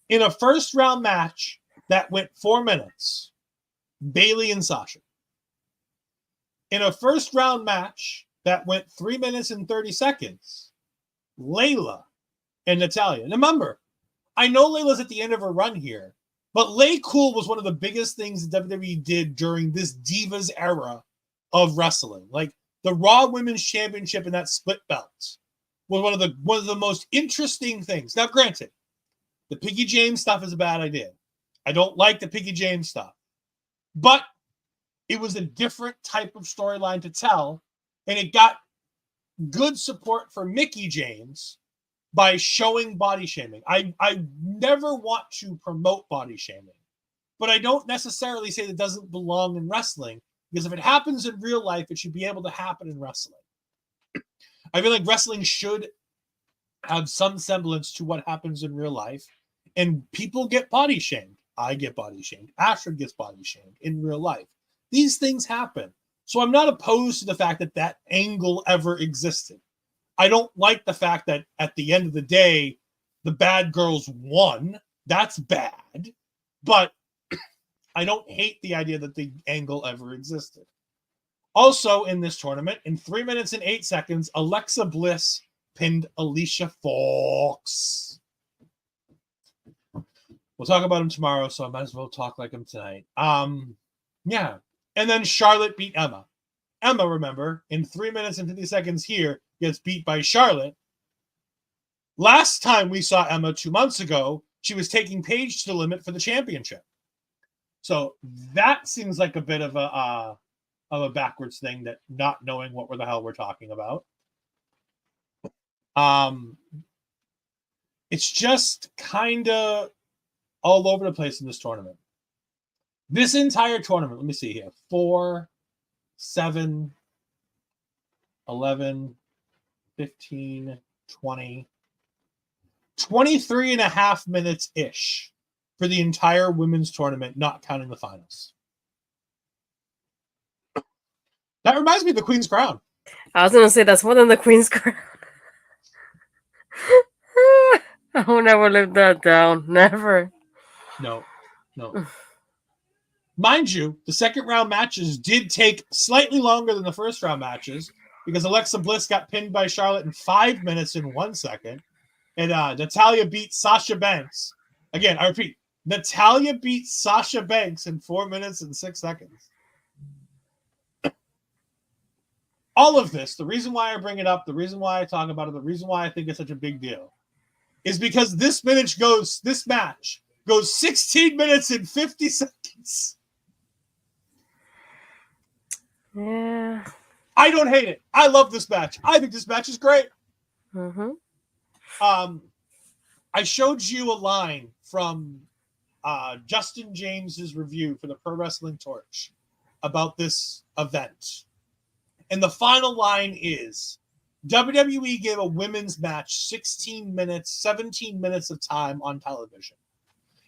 In a first round match that went 4 minutes, Bayley and Sasha. In a first round match that went 3 minutes and 30 seconds, Layla and Natalya. And remember, I know Layla's at the end of her run here, but Lay Cool was one of the biggest things that WWE did during this Divas era of wrestling. Like the Raw Women's Championship and that split belt was one of the most interesting things. Now, granted, the Piggy James stuff is a bad idea. I don't like the Piggy James stuff. But it was a different type of storyline to tell, and it got good support for Mickie James by showing body shaming. I never want to promote body shaming, but I don't necessarily say that doesn't belong in wrestling, because if it happens in real life, it should be able to happen in wrestling. I feel like wrestling should have some semblance to what happens in real life, and people get body shamed. I get body shamed. Ashford gets body shamed in real life. These things happen. So I'm not opposed to the fact that that angle ever existed. I don't like the fact that at the end of the day, the bad girls won. That's bad. But I don't hate the idea that the angle ever existed. Also in this tournament, in 3 minutes and 8 seconds, Alexa Bliss pinned Alicia Fox. We'll talk about him tomorrow, so I might as well talk like him tonight. Yeah. And then Charlotte beat Emma. Emma, remember, in 3 minutes and 50 seconds here, gets beat by Charlotte. Last time we saw Emma 2 months ago, she was taking Paige to the limit for the championship. So that seems like a bit of a backwards thing, that not knowing what the hell we're talking about. It's just kind of all over the place in this tournament. This entire tournament, let me see here, 4, 7, 11, 15, 20, 23 and a half minutes-ish for the entire women's tournament, not counting the finals. That reminds me of the Queen's Crown. I was going to say that's more than the Queen's Crown. I will never live that down. Never. No. Mind you, the second round matches did take slightly longer than the first round matches because Alexa Bliss got pinned by Charlotte in 5 minutes and 1 second. And Natalya beat Sasha Banks. Again, I repeat, Natalya beat Sasha Banks in 4 minutes and 6 seconds. All of this, the reason why I bring it up, the reason why I talk about it, the reason why I think it's such a big deal is because this match goes 16 minutes and 50 seconds. Yeah. I don't hate it. I love this match. I think this match is great. Mm-hmm. I showed you a line from Justin James's review for the Pro Wrestling Torch about this event. And the final line is WWE gave a women's match 17 minutes of time on television.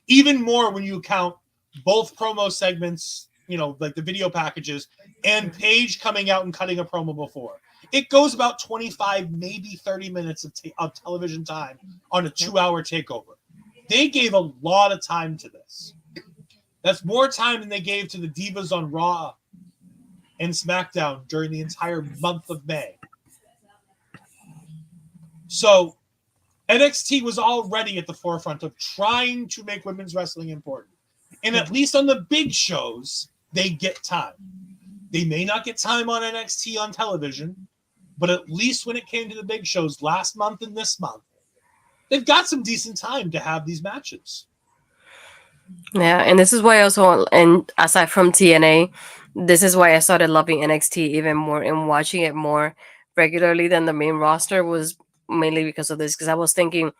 Even more when you count both promo segments, like the video packages, and Paige coming out and cutting a promo before. It goes about 25, maybe 30 minutes of television time on a 2-hour takeover. They gave a lot of time to this. That's more time than they gave to the Divas on Raw and SmackDown during the entire month of May. So NXT was already at the forefront of trying to make women's wrestling important. And at least on the big shows, they get time. They may not get time on NXT on television, but at least when it came to the big shows last month and this month, they've got some decent time to have these matches. Yeah, and this is why I also, and aside from TNA, this is why I started loving NXT even more and watching it more regularly than the main roster, was mainly because of this. Because I was thinking,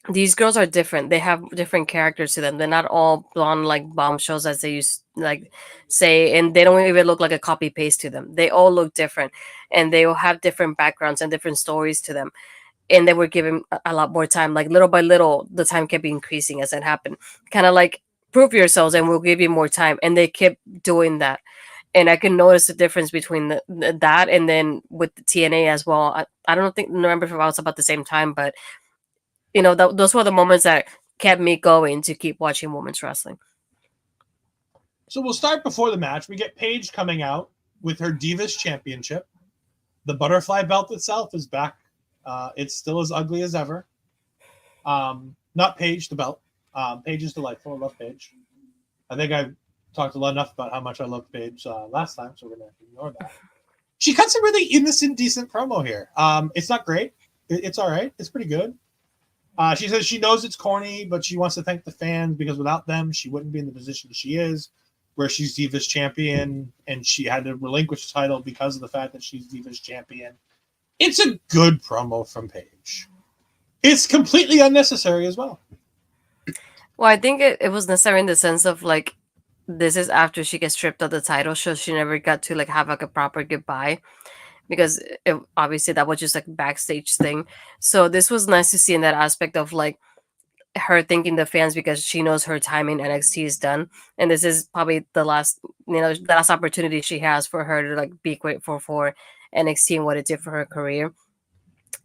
these girls are different. They have different characters to them. They're not all blonde like bombshells as they used like say, and they don't even look like a copy paste to them. They all look different, and they all have different backgrounds and different stories to them. And they were given a lot more time. Like little by little, the time kept increasing as it happened. Kind of like, prove yourselves, and we'll give you more time. And they kept doing that. And I can notice the difference between that and then with the TNA as well. I don't remember if it was about the same time, but those were the moments that kept me going to keep watching women's wrestling. So we'll start before the match. We get Paige coming out with her Divas Championship. The butterfly belt itself is back. It's still as ugly as ever. Not Paige, the belt. Paige is delightful. I love Paige. I think I talked a lot enough about how much I loved Paige last time, so we're going to ignore that. She cuts a really innocent, decent promo here. It's not great. It's all right. It's pretty good. She says she knows it's corny, but she wants to thank the fans because without them, she wouldn't be in the position she is, where she's Divas Champion, and she had to relinquish the title because of the fact that she's Divas Champion. It's a good promo from Paige. It's completely unnecessary as well. Well, I think it was necessary in the sense of like, this is after she gets stripped of the title, so she never got to like have like a proper goodbye, because obviously that was just like a backstage thing. So this was nice to see in that aspect of like her thanking the fans because she knows her time in NXT is done, and this is probably the last opportunity she has for her to like be grateful for NXT and what it did for her career.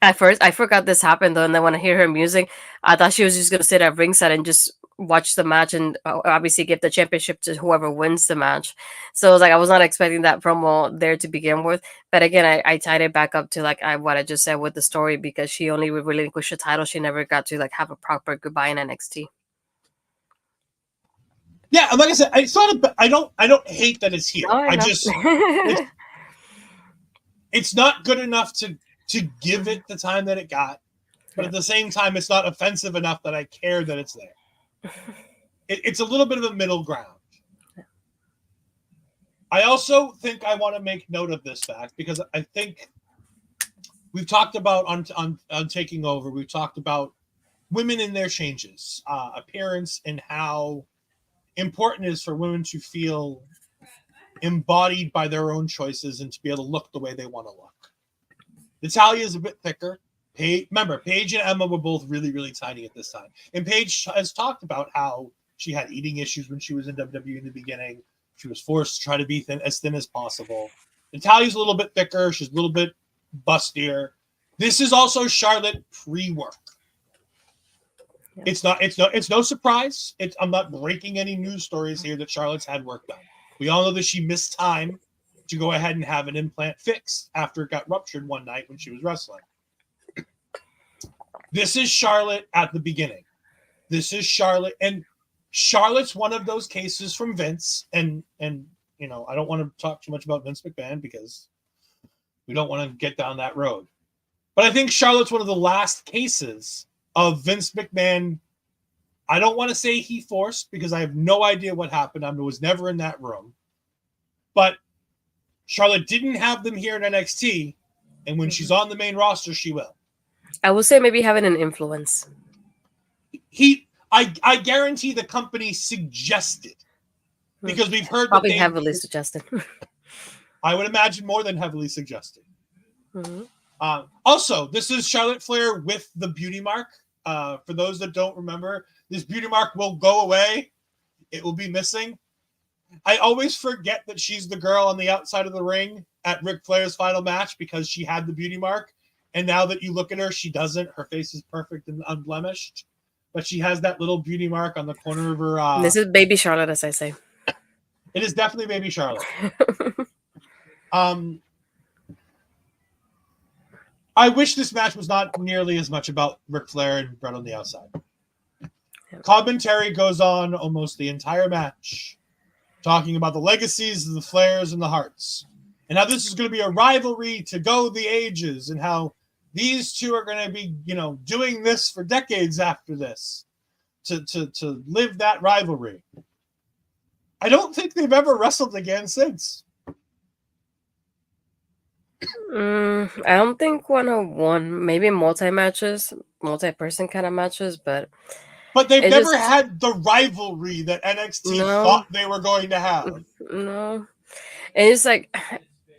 At first, I forgot this happened though, and then when I hear her music, I thought she was just gonna sit at ringside and just watch the match and obviously give the championship to whoever wins the match. So it was like I was not expecting that promo there to begin with. But again, I tied it back up to like what I just said with the story, because she only relinquished the title. She never got to like have a proper goodbye in NXT. Yeah, and like I said, I don't hate that it's here. Oh, I just it's not good enough to give it the time that it got, but at the same time, it's not offensive enough that I care that it's there. It's a little bit of a middle ground. I also think I want to make note of this fact, because I think we've talked about on Taking Over, we've talked about women and their changes, appearance, and how important it is for women to feel embodied by their own choices and to be able to look the way they want to look. Natalya is a bit thicker. Remember, Paige and Emma were both really, really tiny at this time. And Paige has talked about how she had eating issues when she was in WWE in the beginning. She was forced to try to be as thin as possible. Natalya's a little bit thicker. She's a little bit bustier. This is also Charlotte pre-work. Yeah. It's no surprise. I'm not breaking any news stories here that Charlotte's had work done. We all know that she missed time to go ahead and have an implant fixed after it got ruptured one night when she was wrestling. This is Charlotte at the beginning. This is Charlotte, and Charlotte's one of those cases from Vince, and you know, I don't want to talk too much about Vince McMahon because we don't want to get down that road. But I think Charlotte's one of the last cases of Vince McMahon. I don't want to say he forced because I have no idea what happened. I was never in that room. But Charlotte didn't have them here in NXT, and when she's on the main roster, she will. I would say maybe having an influence. I guarantee the company suggested, because we've heard probably that heavily suggested. I would imagine more than heavily suggested. Mm-hmm. Also, this is Charlotte Flair with the beauty mark. For those that don't remember, this beauty mark will go away. It will be missing. I always forget that she's the girl on the outside of the ring at Ric Flair's final match because she had the beauty mark. And now that you look at her, she doesn't. Her face is perfect and unblemished. But she has that little beauty mark on the corner of her... This is baby Charlotte, as I say. It is definitely baby Charlotte. I wish this match was not nearly as much about Ric Flair and Bret on the outside. Commentary goes on almost the entire match, talking about the legacies of the Flairs and the Harts, and how this is going to be a rivalry to go the ages, and how these two are going to be, you know, doing this for decades after this to live that rivalry. I don't think they've ever wrestled again since. I don't think 101. Maybe multi-matches, multi-person kind of matches, but they've never had the rivalry that NXT thought they were going to have. No, and it's like,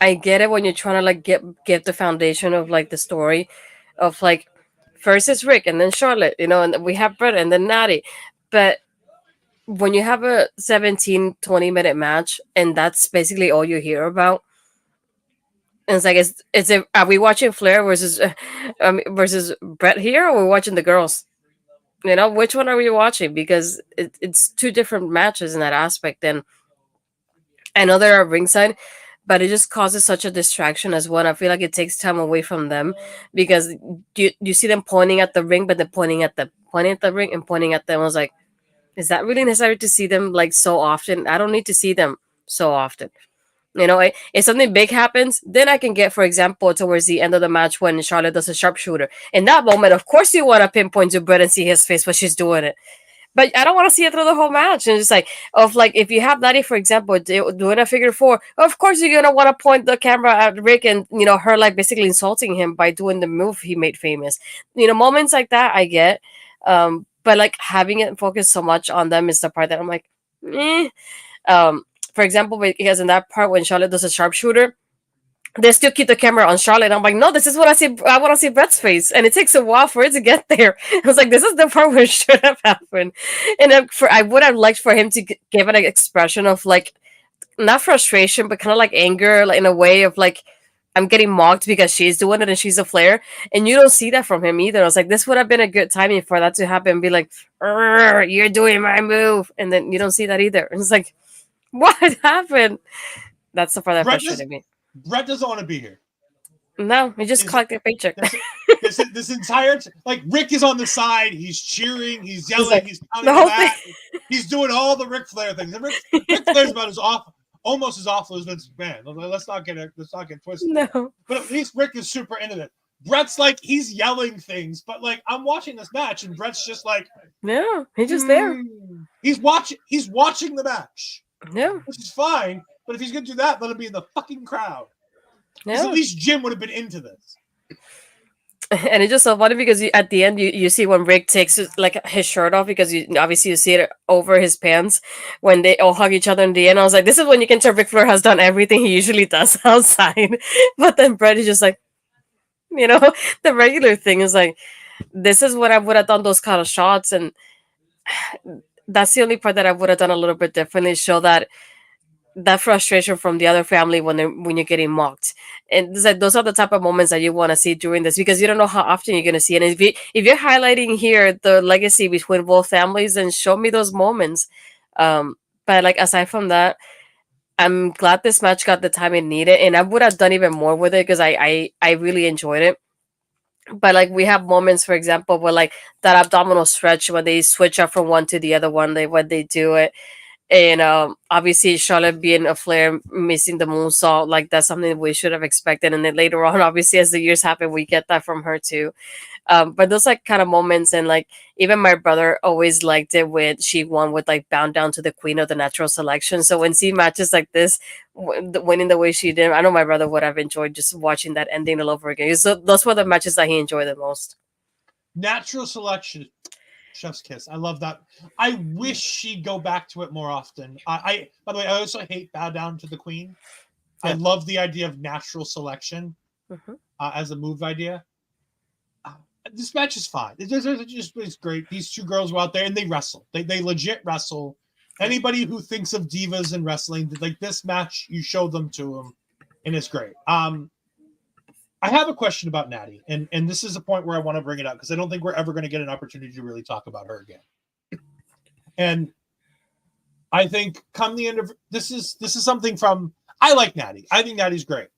I get it when you're trying to like get the foundation of like the story of like first it's Rick and then Charlotte, you know, and we have Bret and then Natty, but when you have a 17-20 minute match and that's basically all you hear about, and it's like, are we watching Flair versus Bret here, or we're watching the girls? You know, which one are we watching? Because it's two different matches in that aspect. And I know they're at ringside, but it just causes such a distraction as well. I feel like it takes time away from them because you see them pointing at the ring, but they're pointing at the ring and pointing at them. I was like, is that really necessary to see them like so often? I don't need to see them so often. You know, if something big happens, then I can get, for example, towards the end of the match when Charlotte does a sharpshooter. In that moment, of course, you want to pinpoint to Bret and see his face when she's doing it. But I don't want to see it through the whole match. And it's like, if you have Natty, for example, doing a figure four, of course you're going to want to point the camera at Rick and, you know, her like basically insulting him by doing the move he made famous. You know, moments like that I get. But like having it focus so much on them is the part that I'm like, for example, because in that part when Charlotte does a sharpshooter, they still keep the camera on Charlotte. I'm like, no, this is what I see. I want to see Bret's face, and it takes a while for it to get there. I was like, this is the part where it should have happened. And I would have liked for him to give an expression of like, not frustration, but kind of like anger, like in a way of like, I'm getting mocked because she's doing it and she's a Flair, and you don't see that from him either. I was like, this would have been a good timing for that to happen. Be like, you're doing my move, and then you don't see that either. And it's like, what happened? That's the part that frustrated me. Bret doesn't want to be here. No, he just collected a paycheck. This entire like Rick is on the side. He's cheering. He's yelling. Like, he's pounding the mat. He's doing all the Ric Flair things. Ric Flair's about almost as awful as Vince McMahon. Let's not get twisted. No, but at least Rick is super into it. Bret's like he's yelling things, but like I'm watching this match and Bret's just like, no, he's just there. He's watching the match. Yeah, which is fine. But if he's gonna do that, let him be in the fucking crowd. Yeah. At least Jim would have been into this. And it's just so funny because at the end you see when Rick takes his shirt off, because obviously you see it over his pants when they all hug each other in the end. I was like, this is when you can tell Ric Flair has done everything he usually does outside. But then Bret is just like, you know, the regular thing is like, this is what I would have done those kind of shots, and that's the only part that I would have done a little bit differently. Show that that frustration from the other family when you're getting mocked. And it's like those are the type of moments that you want to see during this, because you don't know how often you're going to see it. And if you're highlighting here the legacy between both families, then show me those moments. But like aside from that, I'm glad this match got the time it needed, and I would have done even more with it because I really enjoyed it. But like we have moments, for example, where like that abdominal stretch when they switch up from one to the other one, they when they do it, and obviously Charlotte being a Flair missing the moonsault, like that's something we should have expected. And then later on, obviously as the years happen, we get that from her too. But those like kind of moments, and like even my brother always liked it when she won with like bound down to the queen of the natural selection. So when see matches like this, winning the way she did, I know my brother would have enjoyed just watching that ending all over again. So those were the matches that he enjoyed the most. Natural selection, chef's kiss. I love that. I wish she'd go back to it more often. I by the way, I also hate bow down to the queen. I love the idea of natural selection as a move idea. This match is fine. It's great. These two girls were out there and they wrestle. They legit wrestle. Anybody who thinks of divas in wrestling, like this match, you show them to them, and it's great. I have a question about Natty, and this is a point where I want to bring it up because I don't think we're ever going to get an opportunity to really talk about her again. And I think come the end of this is something from I like Natty. I think Natty's great.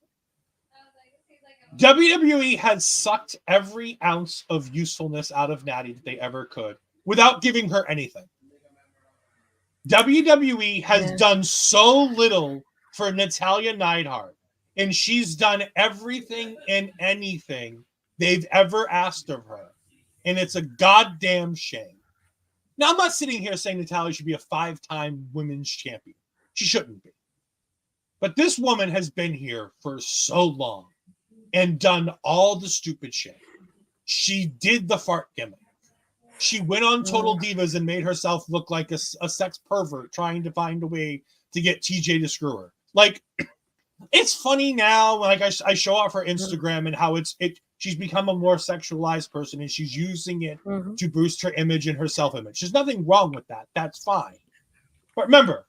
WWE has sucked every ounce of usefulness out of Natty that they ever could without giving her anything. WWE has done so little for Natalya Neidhart, and she's done everything and anything they've ever asked of her, and it's a goddamn shame. Now, I'm not sitting here saying Natalya should be a 5-time women's champion. She shouldn't be. But this woman has been here for so long and done all the stupid shit. She did the fart gimmick. She went on Total Divas and made herself look like a sex pervert trying to find a way to get TJ to screw her. Like, it's funny now. Like I show off her Instagram and how she's become a more sexualized person and she's using it to boost her image and her self-image. There's nothing wrong with that. That's fine. But remember,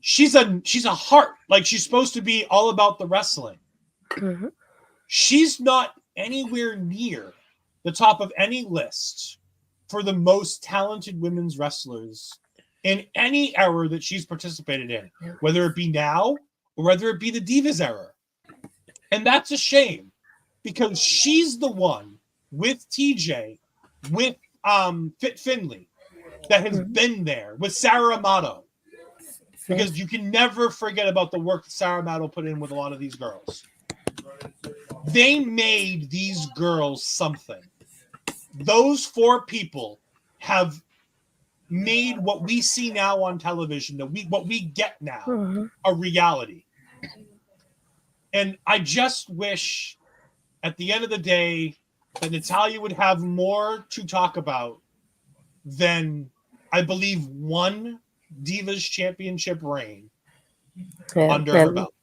she's a heart. Like, she's supposed to be all about the wrestling. She's not anywhere near the top of any list for the most talented women's wrestlers in any era that she's participated in, whether it be now or whether it be the Divas era. And that's a shame because she's the one with TJ, with Fit Finley, that has been there, with Sarah Amato. Because you can never forget about the work that Sarah Amato put in with a lot of these girls. They made these girls something. Those 4 people have made what we see now on television, what we get now, a reality. And I just wish, at the end of the day, that Natalya would have more to talk about than, I believe, one Divas Championship reign under her belt.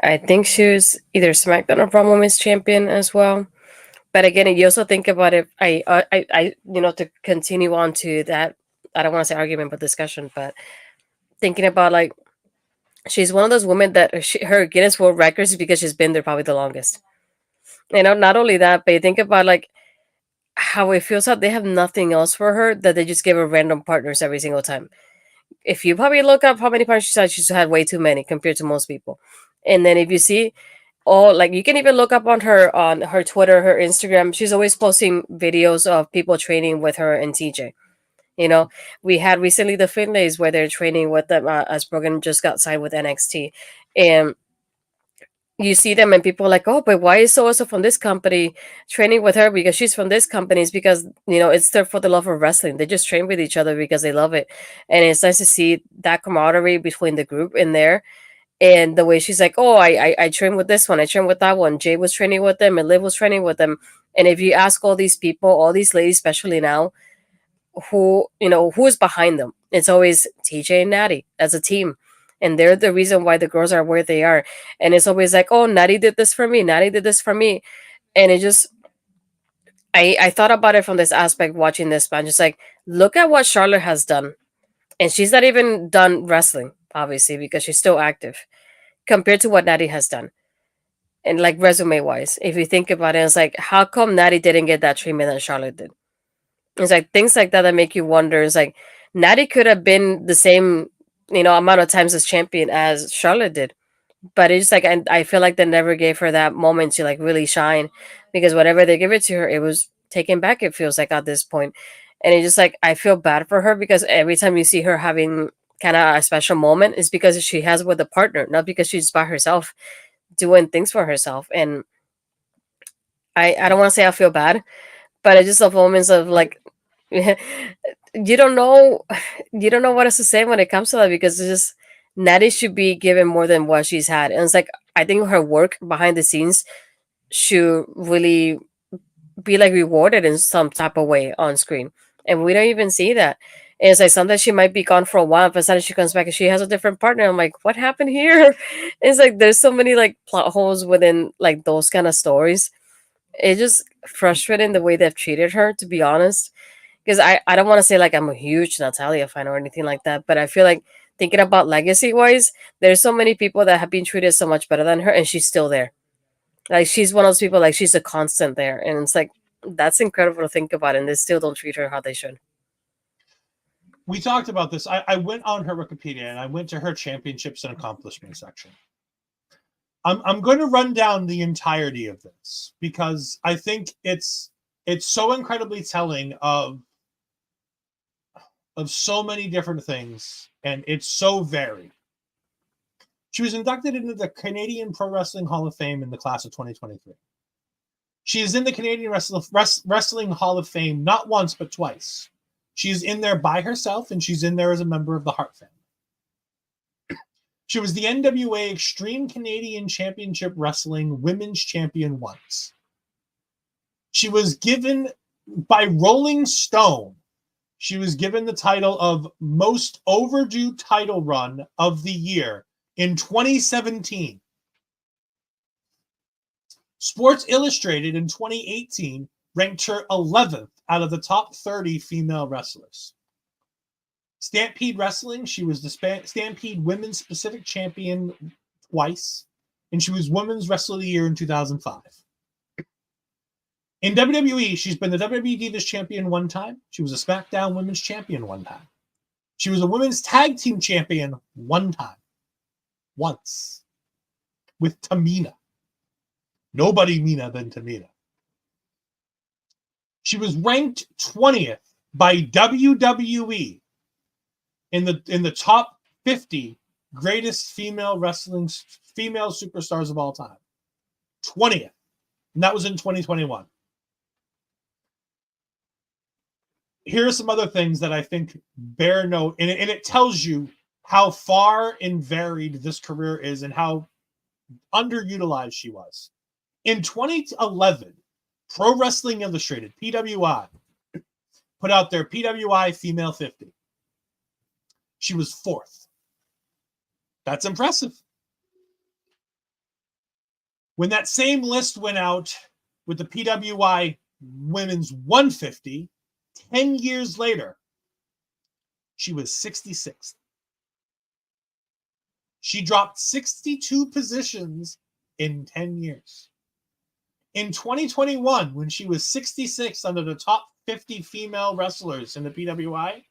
I think she was either SmackDown or Raw Women's Champion as well. But again, you also think about it. I to continue on to that. I don't want to say argument, but discussion. But thinking about like, she's one of those women that her Guinness World Records is because she's been there probably the longest. Not only that, but you think about like how it feels like they have nothing else for her, that they just give her random partners every single time. If you probably look up how many partners she's had way too many compared to most people. And then if you see like you can even look up on her Twitter, her Instagram, she's always posting videos of people training with her and TJ. We had recently the Finlays where they're training with them as Brogan just got signed with NXT. And you see them and people are like, oh, but why is so-and-so from this company training with her? Because she's from this company. It's because, it's there for the love of wrestling. They just train with each other because they love it. And it's nice to see that camaraderie between the group in there. And the way she's like, oh, I train with this one. I train with that one. Jay was training with them and Liv was training with them. And if you ask all these people, all these ladies, especially now, who is behind them, it's always TJ and Natty as a team. And they're the reason why the girls are where they are. And it's always like, oh, Natty did this for me. Natty did this for me. And it just, I thought about it from this aspect watching this match. Just like, look at what Charlotte has done. And she's not even done wrestling. obviously, because she's still active compared to what Natty has done. And like resume wise, if you think about it, it's like, how come Natty didn't get that treatment that Charlotte did? It's like things like that that make you wonder. It's like Natty could have been the same, amount of times as champion as Charlotte did. But it's just like I feel like they never gave her that moment to like really shine, because whatever they give it to her, it was taken back. It feels like at this point, and it's just like I feel bad for her because every time you see her having kind of a special moment, is because she has with a partner, not because she's by herself doing things for herself. And I don't want to say I feel bad, but I just have moments of like you don't know you don't know what else to say when it comes to that, because it's just Natty should be given more than what she's had. And it's like I think her work behind the scenes should really be like rewarded in some type of way on screen. And we don't even see that. And it's like sometimes she might be gone for a while, but suddenly she comes back and she has a different partner. I'm like, what happened here? It's like there's so many like plot holes within like those kind of stories. It's just frustrating the way they've treated her, to be honest. Because I don't want to say like I'm a huge Natalya fan or anything like that, but I feel like thinking about legacy wise, there's so many people that have been treated so much better than her, and she's still there. Like she's one of those people, like she's a constant there, and it's like that's incredible to think about, and they still don't treat her how they should. We talked about this. I went on her Wikipedia and I went to her championships and accomplishments section. I'm going to run down the entirety of this because I think it's so incredibly telling of so many different things, and it's so varied. She was inducted into the Canadian Pro Wrestling Hall of Fame in the class of 2023. She is in the Canadian Wrestling Hall of Fame not once but twice. She is in there by herself, and she's in there as a member of the Hart family. She was the NWA Extreme Canadian Championship Wrestling Women's Champion once. She was given, by Rolling Stone, she was given the title of Most Overdue Title Run of the Year in 2017. Sports Illustrated in 2018 ranked her 11th out of the top 30 female wrestlers. Stampede Wrestling, she was the Stampede Women's Pacific Champion twice, and she was Women's Wrestler of the Year in 2005. In WWE, she's been the WWE Divas Champion one time. She was a SmackDown Women's Champion one time. She was a Women's Tag Team Champion one time. Once. With Tamina. Nobody meaner than Tamina. She was ranked 20th by WWE in the top 50 greatest female superstars of all time. 20th. And that was in 2021. Here are some other things that I think bear note, and it tells you how far and varied this career is and how underutilized she was. In 2011, Pro Wrestling Illustrated, PWI, put out their PWI Female 50. She was 4th. That's impressive. When that same list went out with the PWI Women's 150, 10 years later, she was 66th. She dropped 62 positions in 10 years. In 2021, when she was 66th under the top 50 female wrestlers in the PWI,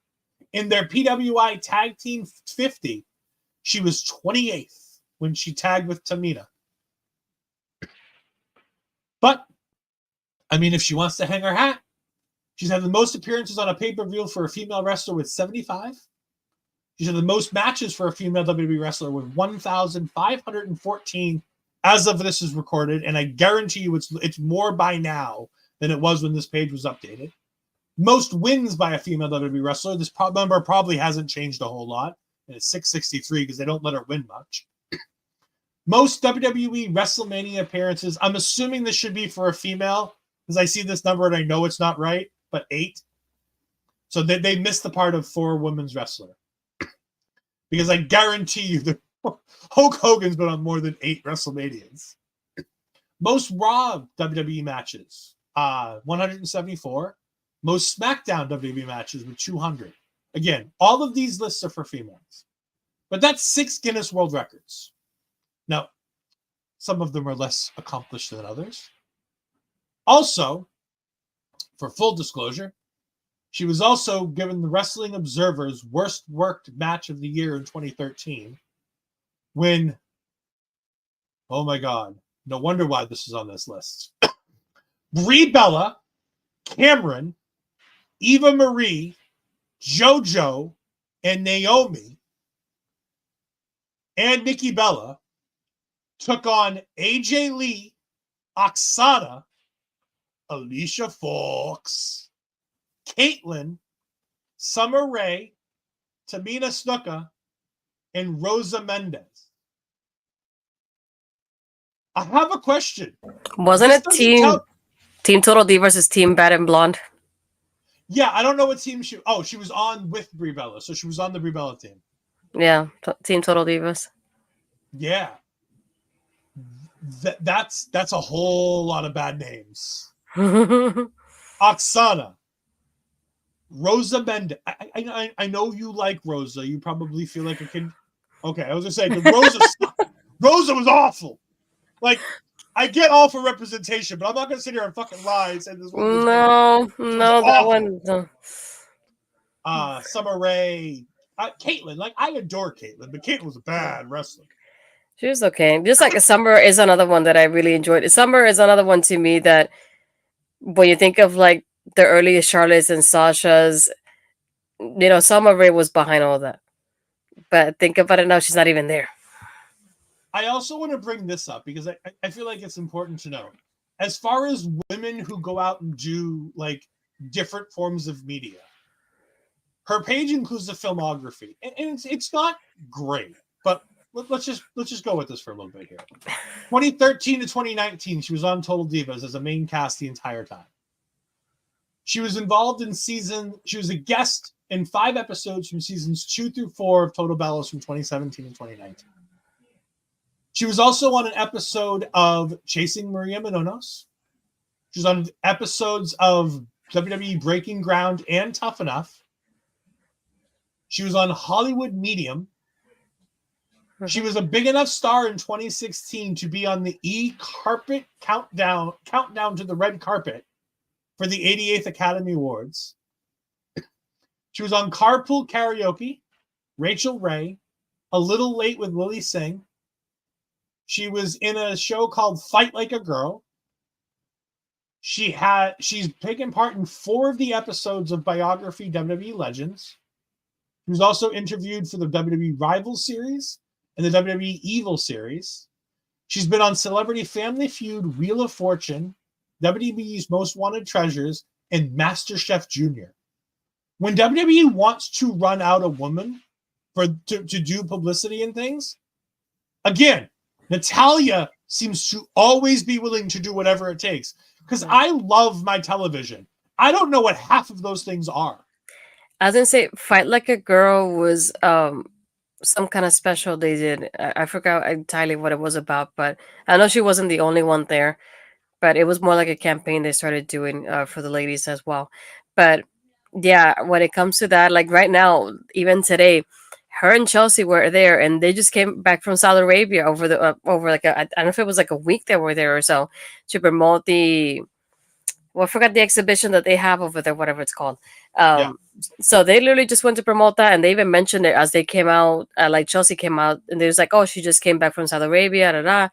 in their PWI Tag Team 50, she was 28th when she tagged with Tamina. But, I mean, if she wants to hang her hat, she's had the most appearances on a pay-per-view for a female wrestler with 75. She's had the most matches for a female WWE wrestler with 1,514 as of this is recorded, and I guarantee you it's more by now than it was when this page was updated. Most wins by a female WWE wrestler. This number probably hasn't changed a whole lot, and it's 663 because they don't let her win much. Most WWE WrestleMania appearances. I'm assuming this should be for a female because I see this number and I know it's not right, but 8. So they missed the part of for a women's wrestler. Because I guarantee you that Hulk Hogan's been on more than 8 WrestleManias. Most Raw WWE matches, 174. Most SmackDown WWE matches with 200. Again, all of these lists are for females. But that's 6 Guinness World Records. Now, some of them are less accomplished than others. Also, for full disclosure, she was also given the Wrestling Observer's Worst Worked Match of the Year in 2013 when, oh my God, no wonder why this is on this list. Brie Bella, Cameron, Eva Marie, JoJo, and Naomi, and Nikki Bella took on AJ Lee, Oksana, Alicia Fox, Caitlyn, Summer Rae, Tamina Snuka, and Rosa Mendez. I have a question. Wasn't it Team Total Divas versus Team Bad and Blonde? Yeah, I don't know what team she... Oh, she was on with Brie Bella, so she was on the Brie Bella team. Yeah, Team Total Divas. Yeah. That's a whole lot of bad names. Oksana. Rosa Mendez. I know you like Rosa. You probably feel like a kid. Okay, I was going to say, Rosa was awful. Like, I get all for representation, but I'm not going to sit here and fucking lie and say this one was that one. No. Summer Rae. Caitlyn. Like, I adore Caitlyn, but Caitlyn was a bad wrestler. She was okay. Just like Summer is another one that I really enjoyed. Summer is another one to me that when you think of like the earliest Charlotte's and Sasha's, Summer Rae was behind all that. But think about it now, she's not even there. I also want to bring this up because I feel like it's important to know. As far as women who go out and do like different forms of media, her page includes a filmography, and it's not great, but let's just go with this for a little bit here. 2013 to 2019, she was on Total Divas as a main cast the entire time. She was involved in she was a guest in 5 episodes from seasons 2 through 4 of Total Bellas from 2017 and 2019. She was also on an episode of Chasing Maria Menounos. She was on episodes of WWE Breaking Ground and Tough Enough. She was on Hollywood Medium. She was a big enough star in 2016 to be on the E-Carpet countdown to the red carpet for the 88th Academy Awards. She was on Carpool Karaoke, Rachel Ray, A Little Late with Lily Singh. She was in a show called Fight Like a Girl. She's taken part in 4 of the episodes of Biography WWE Legends. She was also interviewed for the WWE Rivals series and the WWE Evil series. She's been on Celebrity Family Feud, Wheel of Fortune, WWE's Most Wanted Treasures, and MasterChef Junior. When WWE wants to run out a woman to do publicity and things, again, Natalya seems to always be willing to do whatever it takes. Because I love my television. I don't know what half of those things are. I was going to say, Fight Like a Girl was some kind of special they did. I forgot entirely what it was about, but I know she wasn't the only one there. But it was more like a campaign they started doing for the ladies as well. But yeah, when it comes to that, like right now, even today, her and Chelsea were there, and they just came back from Saudi Arabia over like I don't know if it was like a week they were there or so to promote I forgot the exhibition that they have over there, whatever it's called. So they literally just went to promote that, and they even mentioned it as they came out. Like Chelsea came out, and they was like, "Oh, she just came back from Saudi Arabia." Da, da.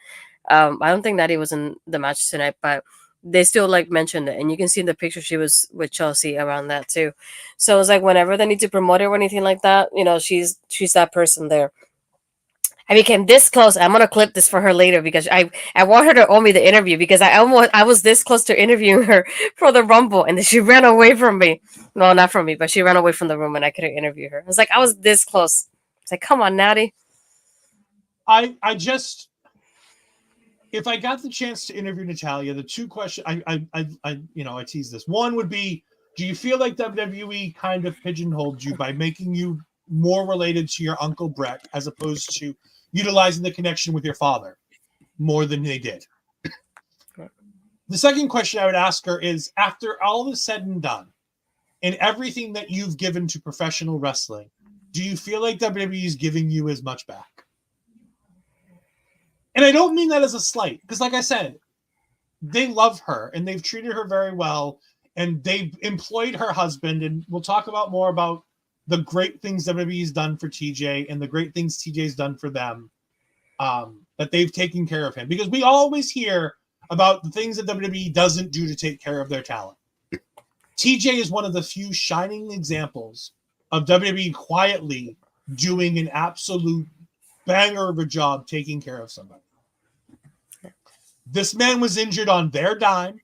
I don't think Natty was in the match tonight, but they still like mentioned it, and you can see in the picture she was with Chelsea around that too. So it's like whenever they need to promote it or anything like that, she's that person there. I became this close. I'm gonna clip this for her later because I want her to owe me the interview because I was this close to interviewing her for the Rumble, and then she ran away from me. No, not from me, but she ran away from the room, and I couldn't interview her. I was like, I was this close. It's like, come on, Natty. If I got the chance to interview Natalya, the 2 questions I tease this. One would be, do you feel like WWE kind of pigeonholed you by making you more related to your Uncle Brett as opposed to utilizing the connection with your father more than they did? The second question I would ask her is, after all is said and done, and everything that you've given to professional wrestling, do you feel like WWE is giving you as much back? And I don't mean that as a slight, because like I said, they love her and they've treated her very well, and they've employed her husband, and we'll talk about more about the great things WWE's done for TJ and the great things TJ's done for them, that they've taken care of him. Because we always hear about the things that WWE doesn't do to take care of their talent. TJ is one of the few shining examples of WWE quietly doing an absolute banger of a job taking care of somebody. This man was injured on their dime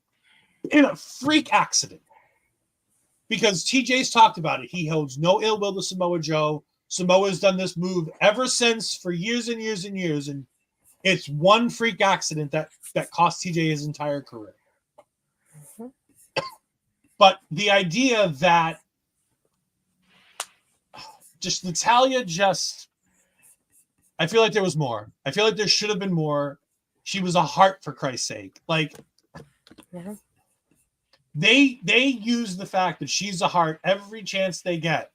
in a freak accident. Because TJ's talked about it. He holds no ill will to Samoa Joe. Samoa's done this move ever since for years and years and years. And it's one freak accident that cost TJ his entire career. Mm-hmm. But the idea that just Natalya I feel like there was more. I feel like there should have been more. She was a heart, for Christ's sake. Like, yeah. They use the fact that she's a heart every chance they get.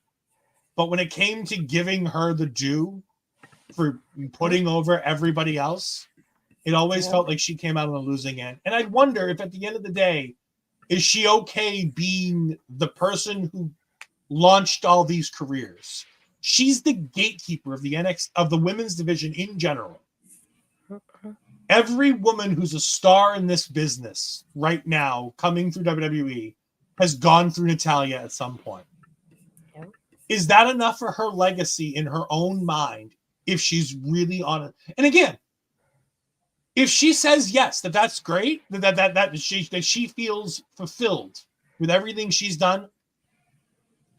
But when it came to giving her the due for putting over everybody else, it always felt like she came out on the losing end. And I wonder if at the end of the day, is she okay being the person who launched all these careers? She's the gatekeeper of the women's division in general. Every woman who's a star in this business right now coming through WWE has gone through Natalya at some point. Yep. Is that enough for her legacy in her own mind if she's really on it? And again, if she says yes, that's great, that she feels fulfilled with everything she's done,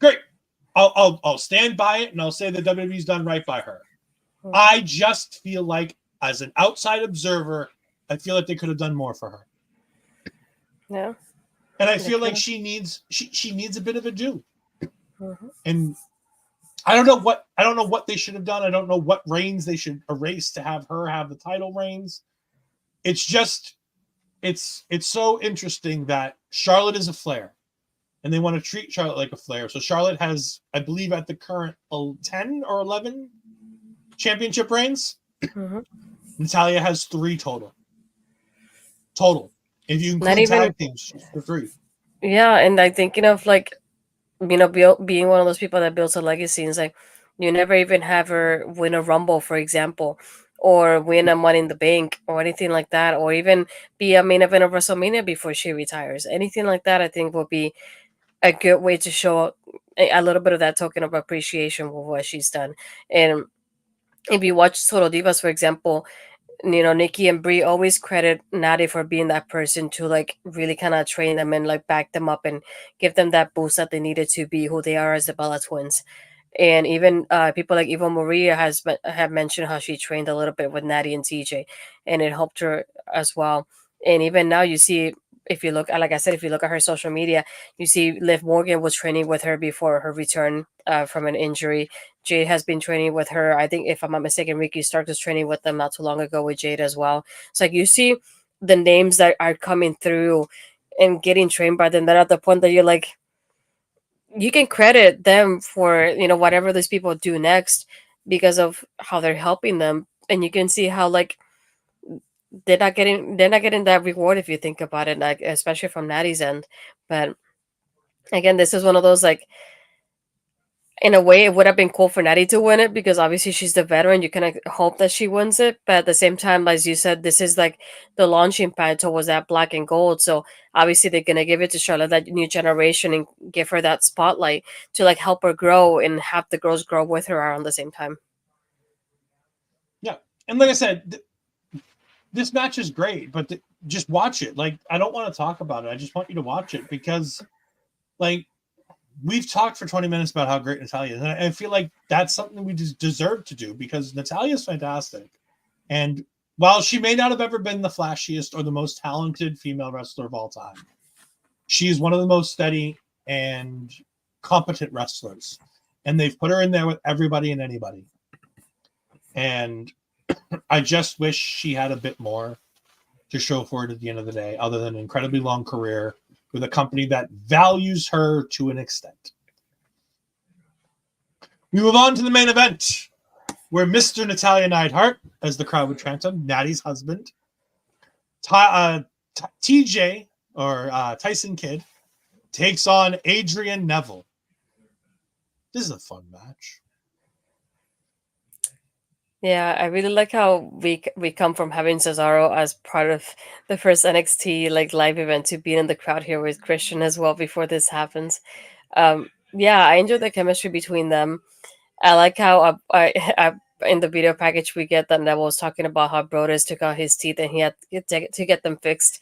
great. I'll stand by it and I'll say that WWE's done right by her. I just feel like, as an outside observer, I feel like they could have done more for her. Yeah. And I feel like she needs a bit of a due. Mm-hmm. And I don't know what they should have done. I don't know what reigns they should erase to have her have the title reigns. It's just it's so interesting that Charlotte is a Flair. And they want to treat Charlotte like a Flair. So Charlotte has, I believe, at the current 10 or 11 championship reigns. Mm-hmm. Natalya has 3 total. If you include tag teams, for 3. Yeah, and I'm thinking of, like, you know, being one of those people that builds a legacy. And it's like, you never even have her win a Rumble, for example, or win a Money in the Bank or anything like that, or even be a main event of WrestleMania before she retires. Anything like that, I think, will be a good way to show a little bit of that token of appreciation for what she's done. And if you watch Total Divas, for example, you know, Nikki and Brie always credit Natty for being that person to, like, really kind of train them and, like, back them up and give them that boost that they needed to be who they are as the Bella Twins. And even people like Eva Maria have mentioned how she trained a little bit with Natty and TJ, and it helped her as well. And even now, you see, if you look, like I said, if you look at her social media, you see Liv Morgan was training with her before her return from an injury. Jade has been training with her. I think, if I'm not mistaken, Ricky Stark was training with them not too long ago with Jade as well. It's like you see the names that are coming through and getting trained by them. That at the point that you're like, you can credit them for, you know, whatever these people do next because of how they're helping them, and you can see how, like, they're not getting that reward if you think about it, like, especially from Natty's end. But again, this is one of those, like, in a way, it would have been cool for Natty to win it because obviously she's the veteran. You can hope that she wins it, but at the same time, as you said, this is like the launching pad towards that black and gold. So obviously they're gonna give it to Charlotte, that new generation, and give her that spotlight to, like, help her grow and have the girls grow with her around the same time. Yeah, and like I said, this match is great, but just watch it. Like, I don't want to talk about it. I just want you to watch it because, like, we've talked for 20 minutes about how great Natalya is. And I feel like that's something we just deserve to do because Natalya is fantastic. And while she may not have ever been the flashiest or the most talented female wrestler of all time, she is one of the most steady and competent wrestlers. And they've put her in there with everybody and anybody. And I just wish she had a bit more to show for it at the end of the day, other than an incredibly long career with a company that values her to an extent. We move on to the main event, where Mr. Natalya Neidhart, as the crowd would chant him, Natty's husband, TJ, or Tyson Kidd, takes on Adrian Neville. This is a fun match. Yeah, I really like how we come from having Cesaro as part of the first NXT like live event to being in the crowd here with Christian as well before this happens. Yeah, I enjoy the chemistry between them. I like how in the video package we get that Neville was talking about how Brodus took out his teeth and he had to get them fixed.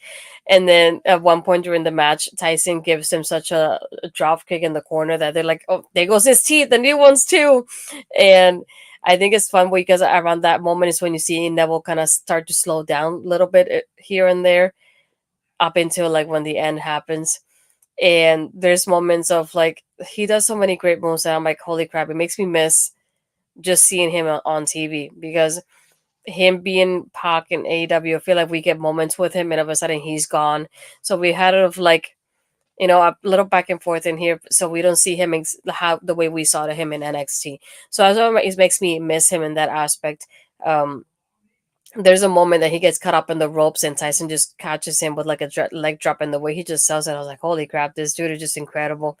And then at one point during the match, Tyson gives him such a drop kick in the corner that they're like, "Oh, there goes his teeth, the new ones too." And I think it's fun because around that moment is when you see Neville kind of start to slow down a little bit here and there, up until like when the end happens. And there's moments of like he does so many great moves that I'm like, holy crap, it makes me miss just seeing him on TV, because him being Pac in AEW, I feel like we get moments with him and all of a sudden he's gone. So we had of like, a little back and forth in here, so we don't see him how the way we saw him in NXT. So it makes me miss him in that aspect. There's a moment that he gets caught up in the ropes and Tyson just catches him with like a leg drop, and the way he just sells it, I was like, holy crap, this dude is just incredible.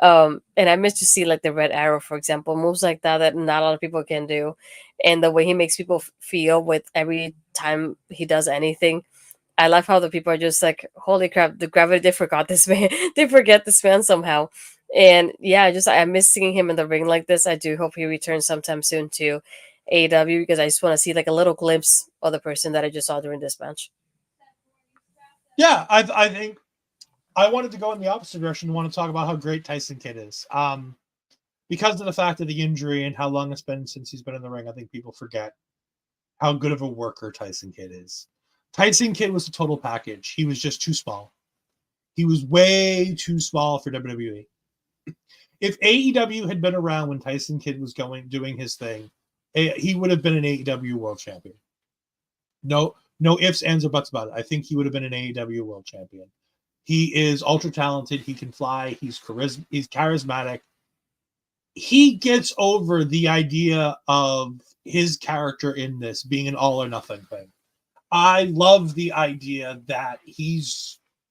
And I miss to see like the Red Arrow, for example, moves like that not a lot of people can do, and the way he makes people feel with every time he does anything. I love how the people are just like, holy crap, the gravity, they forgot this man. They forget this man somehow. And yeah, I miss seeing him in the ring like this. I do hope he returns sometime soon to AEW, because I just want to see like a little glimpse of the person that I just saw during this match. Yeah, I think I wanted to go in the opposite direction and want to talk about how great Tyson Kidd is. Because of the fact of the injury and how long it's been since he's been in the ring, I think people forget how good of a worker Tyson Kidd is. Tyson Kidd was a total package. He was just too small. He was way too small for WWE. If AEW had been around when Tyson Kidd was doing his thing, he would have been an AEW world champion. No ifs, ands, or buts about it. I think he would have been an AEW world champion. He is ultra talented. He can fly. He's charismatic. He gets over the idea of his character in this being an all or nothing thing. I love the idea that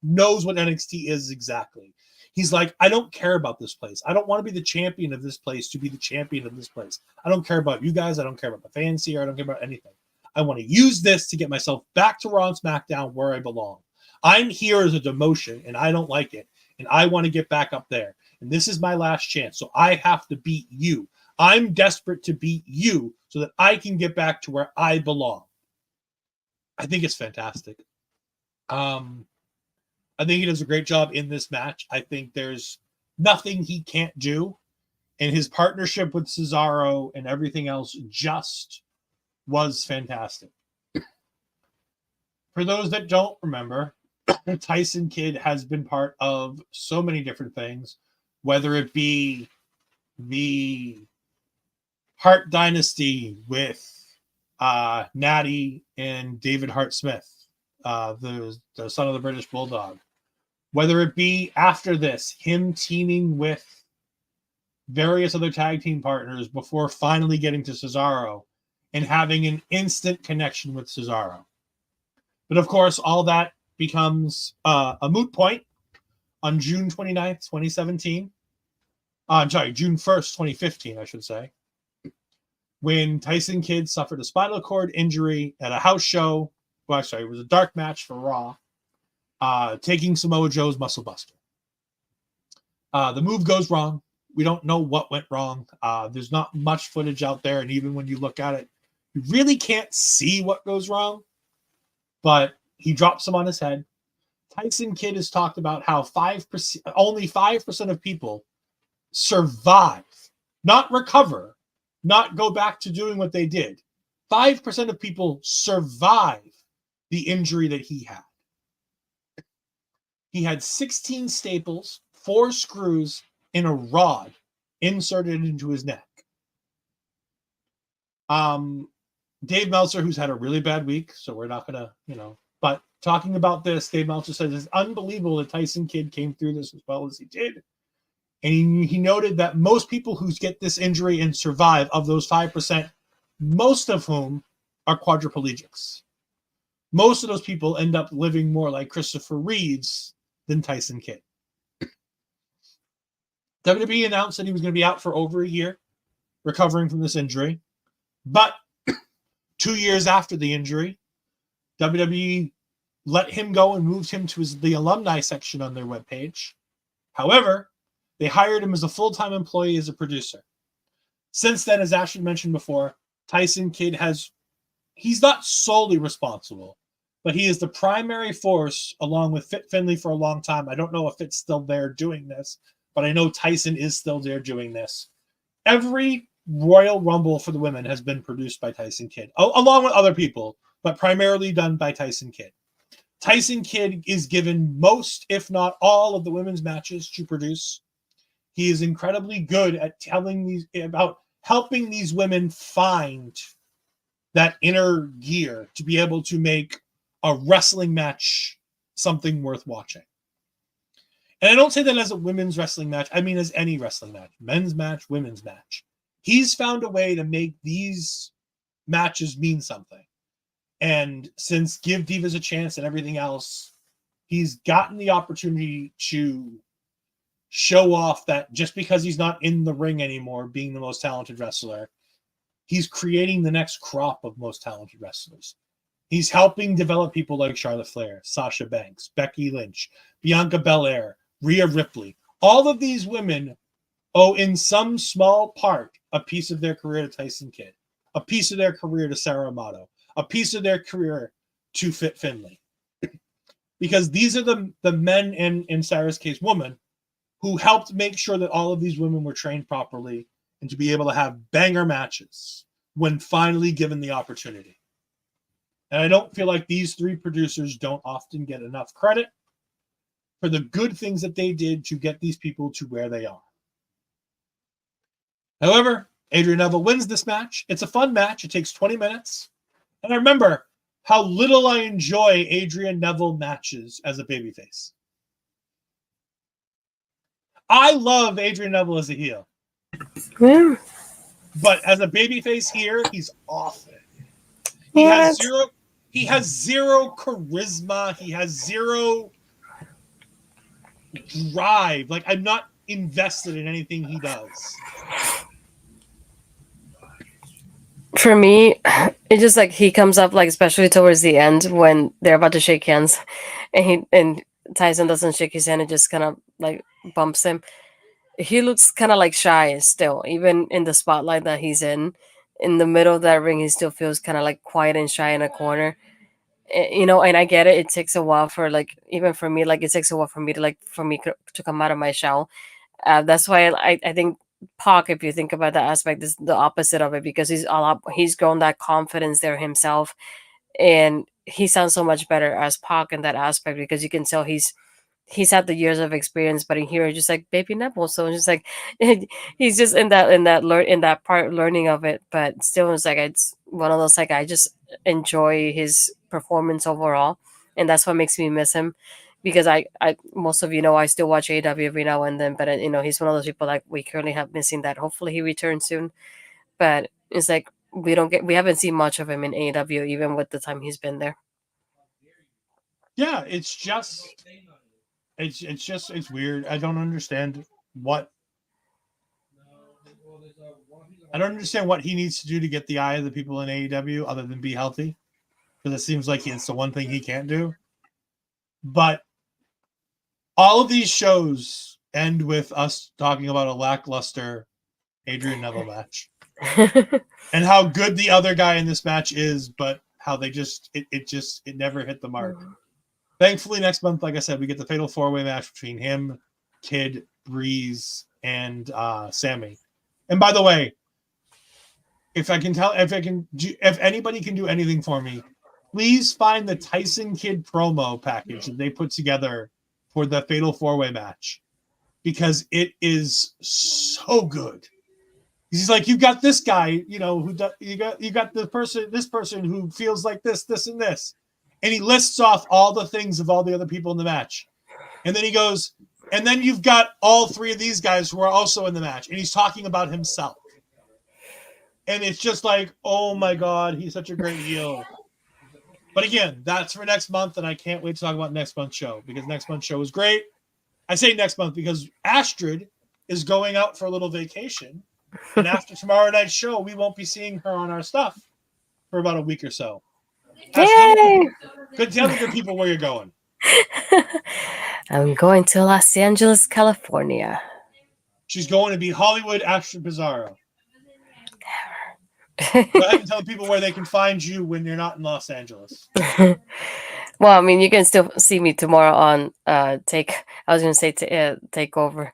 knows what NXT is exactly. He's like, I don't care about this place. I don't want to be the champion of this place to be the champion of this place. I don't care about you guys. I don't care about the fans here. I don't care about anything. I want to use this to get myself back to Raw and SmackDown where I belong. I'm here as a demotion, and I don't like it, and I want to get back up there. And this is my last chance, so I have to beat you. I'm desperate to beat you so that I can get back to where I belong. I think it's fantastic. I think he does a great job in this match. I think there's nothing he can't do. And his partnership with Cesaro and everything else just was fantastic. For those that don't remember, Tyson Kidd has been part of so many different things, whether it be the Hart Dynasty with Natty and David Hart Smith, the son of the British Bulldog, whether it be after this, him teaming with various other tag team partners before finally getting to Cesaro and having an instant connection with Cesaro. But of course, all that becomes a moot point on June 29th, 2017. June 1st, 2015, I should say, when Tyson Kidd suffered a spinal cord injury at a house show. Well, sorry, it was a dark match for Raw, taking Samoa Joe's Muscle Buster. The move goes wrong. We don't know what went wrong. There's not much footage out there, and even when you look at it, you really can't see what goes wrong. But he drops him on his head. Tyson Kidd has talked about how only 5% of people survive, not recover, not go back to doing what they did. 5% of people survive the injury that he had. He had 16 staples, 4 screws, and a rod inserted into his neck. Dave Meltzer, who's had a really bad week, so we're not going to, but talking about this, Dave Meltzer says it's unbelievable that Tyson Kidd came through this as well as he did. And he noted that most people who get this injury and survive, of those 5%, most of whom are quadriplegics. Most of those people end up living more like Christopher Reeves than Tyson Kidd. WWE announced that he was going to be out for over a year, recovering from this injury. But 2 years after the injury, WWE let him go and moved him to the alumni section on their webpage. However, they hired him as a full-time employee as a producer. Since then, as Ashley mentioned before, Tyson Kidd he's not solely responsible, but he is the primary force along with Fit Finlay for a long time. I don't know if Fit's still there doing this, but I know Tyson is still there doing this. Every Royal Rumble for the women has been produced by Tyson Kidd, along with other people, but primarily done by Tyson Kidd. Tyson Kidd is given most, if not all, of the women's matches to produce. He is incredibly good at helping these women find that inner gear to be able to make a wrestling match something worth watching. And I don't say that as a women's wrestling match. I mean as any wrestling match. Men's match, women's match. He's found a way to make these matches mean something. And since Give Divas a Chance and everything else, he's gotten the opportunity to show off that just because he's not in the ring anymore being the most talented wrestler, he's creating the next crop of most talented wrestlers. He's helping develop people like Charlotte Flair, Sasha Banks, Becky Lynch, Bianca Belair, Rhea Ripley. All of these women owe in some small part a piece of their career to Tyson Kidd, a piece of their career to Sarah Amato, a piece of their career to Fit Finlay. Because these are the men, and in Sarah's case, women, who helped make sure that all of these women were trained properly and to be able to have banger matches when finally given the opportunity. And I don't feel like these three producers don't often get enough credit for the good things that they did to get these people to where they are. However, Adrian Neville wins this match. It's a fun match. It takes 20 minutes. And I remember how little I enjoy Adrian Neville matches as a babyface. I love Adrian Neville as a heel. Yeah. But as a babyface here, he's awful. He has zero charisma. He has zero drive. Like, I'm not invested in anything he does. For me, it's just like he comes up, like, especially towards the end when they're about to shake hands, and Tyson doesn't shake his hand and just kind of like bumps him. He looks kind of like shy still, even in the spotlight that he's in the middle of that ring. He still feels kind of like quiet and shy in a corner, and I get it. It takes a while for, like, even for me, like, it takes a while for me to come out of my shell. That's why I think Pac, if you think about that aspect, is the opposite of it, because he's grown that confidence there himself, and he sounds so much better as Pac in that aspect, because you can tell he's had the years of experience. But in here, just like baby Neville, so it's just like he's just in that part learning of it. But still, it's one of those, like, I just enjoy his performance overall, and that's what makes me miss him. Because I most of I still watch AEW every now and then, but he's one of those people like we currently have missing that. Hopefully he returns soon, but it's like we haven't seen much of him in AEW even with the time he's been there. Yeah, it's weird. I don't understand what he needs to do to get the eye of the people in AEW other than be healthy, because it seems like it's the one thing he can't do. But all of these shows end with us talking about a lackluster Adrian Neville match and how good the other guy in this match is, but how they it never hit the mark. Thankfully, next month, like I said, we get the fatal 4-way match between him, Kid, Breeze, and Sami. And by the way, if anybody can do anything for me, please find the Tyson Kidd promo package that they put together for the fatal 4-way match, because it is so good. He's like, you got this guy, you got this person who feels like this, and this. And he lists off all the things of all the other people in the match. And then he goes, And then you've got all three of these guys who are also in the match, and he's talking about himself. And it's just like, oh my God, he's such a great heel. But again, that's for next month, and I can't wait to talk about next month's show, because next month's show is great. I say next month because Astrid is going out for a little vacation. And after tomorrow night's show, we won't be seeing her on our stuff for about a week or so. Yay! Tell the good people where you're going. I'm going to Los Angeles, California. She's going to be Hollywood Astrid Pizarro. Go ahead and tell people where they can find you when you're not in Los Angeles. Well, I mean, you can still see me tomorrow on Takeover,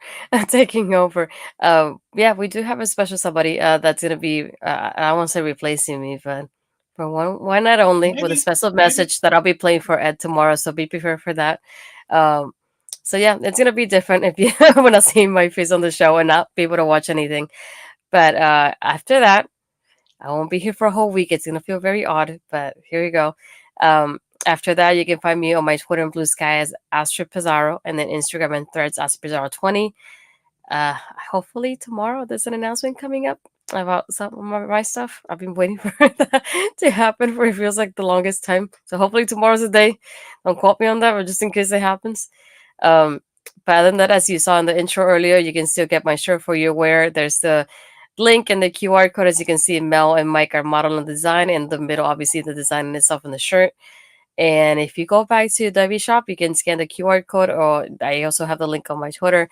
taking over. Yeah, we do have a special somebody that's gonna be. I won't say replacing me, but for one night only, with a special message that I'll be playing for Ed tomorrow. So be prepared for that. So yeah, it's gonna be different if you when I see my face on the show and not be able to watch anything. But after that, I won't be here for a whole week. It's gonna feel very odd, but here you go. After that, you can find me on my Twitter and Blue Sky as Astrid Pizarro, and then Instagram and Threads Astrid Pizarro20. Hopefully tomorrow there's an announcement coming up about some of my stuff. I've been waiting for that to happen for it feels like the longest time. So hopefully tomorrow's the day. Don't quote me on that, but just in case it happens. But other than that, as you saw in the intro earlier, you can still get my shirt for you wear. There's the link and the QR code. As you can see, Mel and Mike are model and design. In the middle, obviously, the design in itself in the shirt. And if you go back to Debbie Shop, you can scan the QR code, or I also have the link on my Twitter.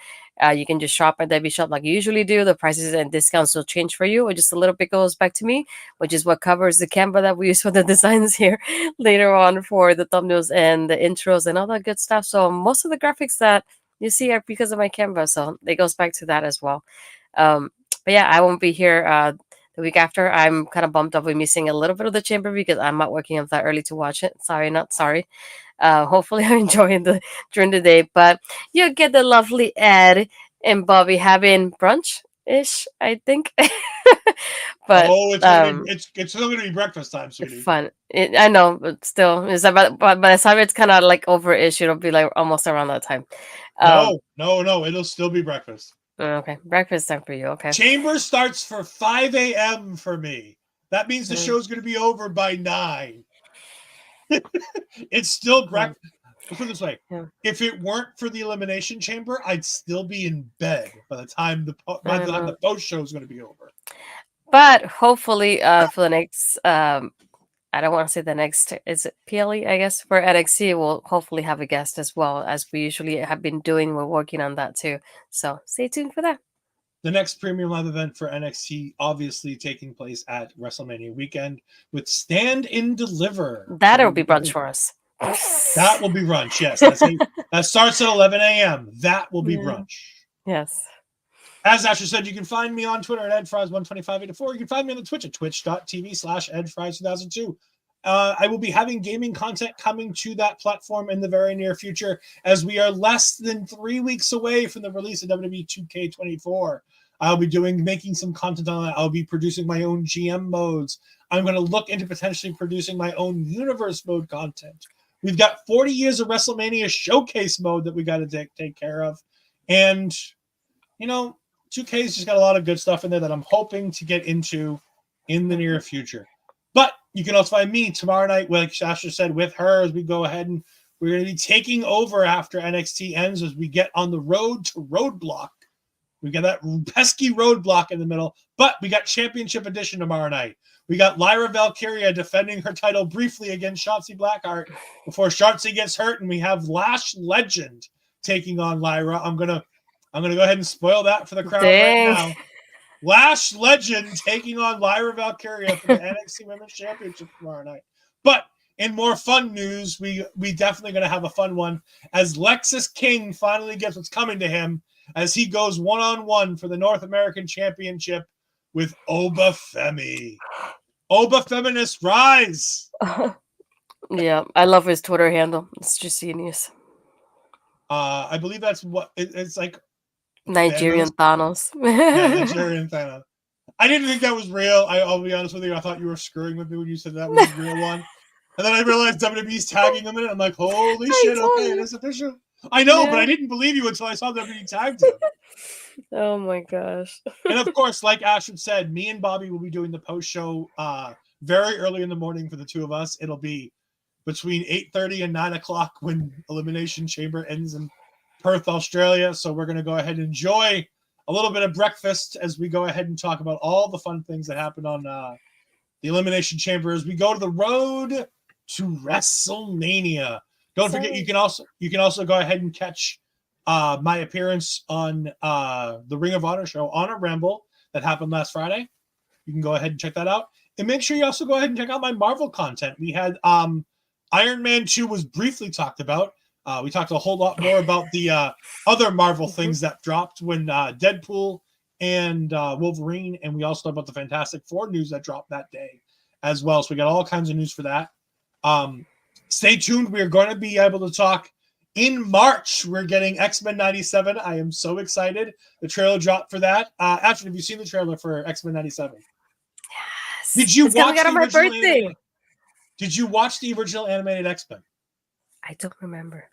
You can just shop at Debbie Shop like you usually do. The prices and discounts will change for you, or just a little bit goes back to me, which is what covers the Canva that we use for the designs here later on for the thumbnails and the intros and all that good stuff. So most of the graphics that you see are because of my Canva, so it goes back to that as well. But yeah, I won't be here the week after. I'm kind of bummed up with missing a little bit of the chamber because I'm not working up that early to watch it. Sorry, not sorry. Hopefully I'm enjoying during the day. But you'll get the lovely Ed and Bobby having brunch-ish, I think. But it's still gonna be breakfast time, sweetie. Fun. I know, but still, it's about by the time it's kind of like over-ish, it'll be like almost around that time. No, it'll still be breakfast. Okay, breakfast time for you. Okay. Chamber starts for 5 a.m. for me. That means the show's going to be over by 9. It's still breakfast. Let's put it this way. Yeah. If it weren't for the Elimination Chamber, I'd still be in bed by the time the post show is going to be over. But hopefully for the next, I don't want to say the next, is it PLE, I guess, for NXT, we'll hopefully have a guest as well, as we usually have been doing. We're working on that too. So stay tuned for that. The next premium live event for NXT, obviously taking place at WrestleMania weekend with Stand and Deliver. That'll be brunch for us. That will be brunch, yes. That starts at 11 a.m. That will be brunch. Yes. As Asher said, you can find me on Twitter at EdFries12584. You can find me on the Twitch at twitch.tv/EdFries2002. I will be having gaming content coming to that platform in the very near future, as we are less than 3 weeks away from the release of WWE 2K24. I'll be making some content on that. I'll be producing my own GM modes. I'm going to look into potentially producing my own universe mode content. We've got 40 years of WrestleMania showcase mode that we got to take care of. And, 2K's just got a lot of good stuff in there that I'm hoping to get into in the near future. But you can also find me tomorrow night, like Asher said, with her as we go ahead, and we're going to be taking over after NXT ends as we get on the road to Roadblock. We got that pesky Roadblock in the middle, but we got Championship Edition tomorrow night. We got Lyra Valkyria defending her title briefly against Shotzi Blackheart before Shotzi gets hurt, and we have Lash Legend taking on Lyra. I'm gonna go ahead and spoil that for the crowd right now. Lash Legend taking on Lyra Valkyria for the NXT Women's Championship tomorrow night. But in more fun news, we definitely going to have a fun one as Lexus King finally gets what's coming to him as he goes one-on-one for the North American Championship with Oba Femi. Oba Feminist Rise! Yeah, I love his Twitter handle. It's just genius. I believe that's what it's like. Nigerian Thanos. Yeah, Nigerian Thanos. I didn't think that was real. I'll be honest with you. I thought you were screwing with me when you said that was a real one. And then I realized WWE's tagging them in it. I'm like, holy shit, okay, it is official. I know, Yeah. but I didn't believe you until I saw WWE Tag Team. Oh my gosh. And of course, like Ashton said, me and Bobby will be doing the post show very early in the morning for the two of us. It'll be between 8:30 and 9 o'clock when Elimination Chamber ends in Perth, Australia. So we're going to go ahead and enjoy a little bit of breakfast as we go ahead and talk about all the fun things that happened on the Elimination Chamber as we go to the road to WrestleMania. Don't forget, you can also go ahead and catch my appearance on the Ring of Honor show on a Ramble that happened last Friday. You can go ahead and check that out. And make sure you also go ahead and check out my Marvel content. We had Iron Man 2 was briefly talked about. We talked a whole lot more about the other Marvel things that dropped when Deadpool and Wolverine, and we also talked about the Fantastic Four news that dropped that day as well. So we got all kinds of news for that. Stay tuned. We are going to be able to talk in March. We're getting X-Men 97. I am so excited. The trailer dropped for that. Ashton, have you seen the trailer for X-Men 97? Yes. Did you It's watch coming out the on my original birthday? animated? Did you watch the original animated X-Men? I don't remember.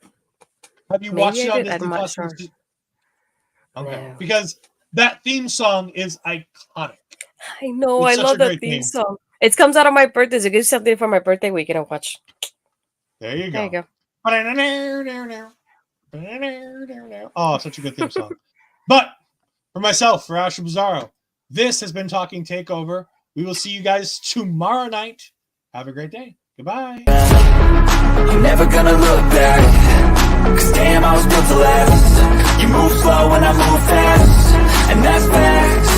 Have you Maybe watched it I on did, I'm Disney not Plus? sure. Okay, No. because that theme song is iconic. I know. It's I such a love that great theme theme. song. It comes out on my birthday. So give something for my birthday weekend and watch. There you There you go. go. Oh, such a good theme song. But for myself, for Asher Bizarro, this has been Talking Takeover. We will see you guys tomorrow night. Have a great day. Goodbye. I'm never gonna look back, cause damn, I was built to last. You move slow and I move fast, and that's facts.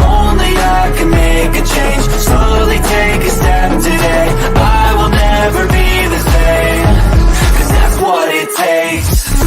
Only I can make a change, slowly take a step today. I will never be the same, cause that's what it takes.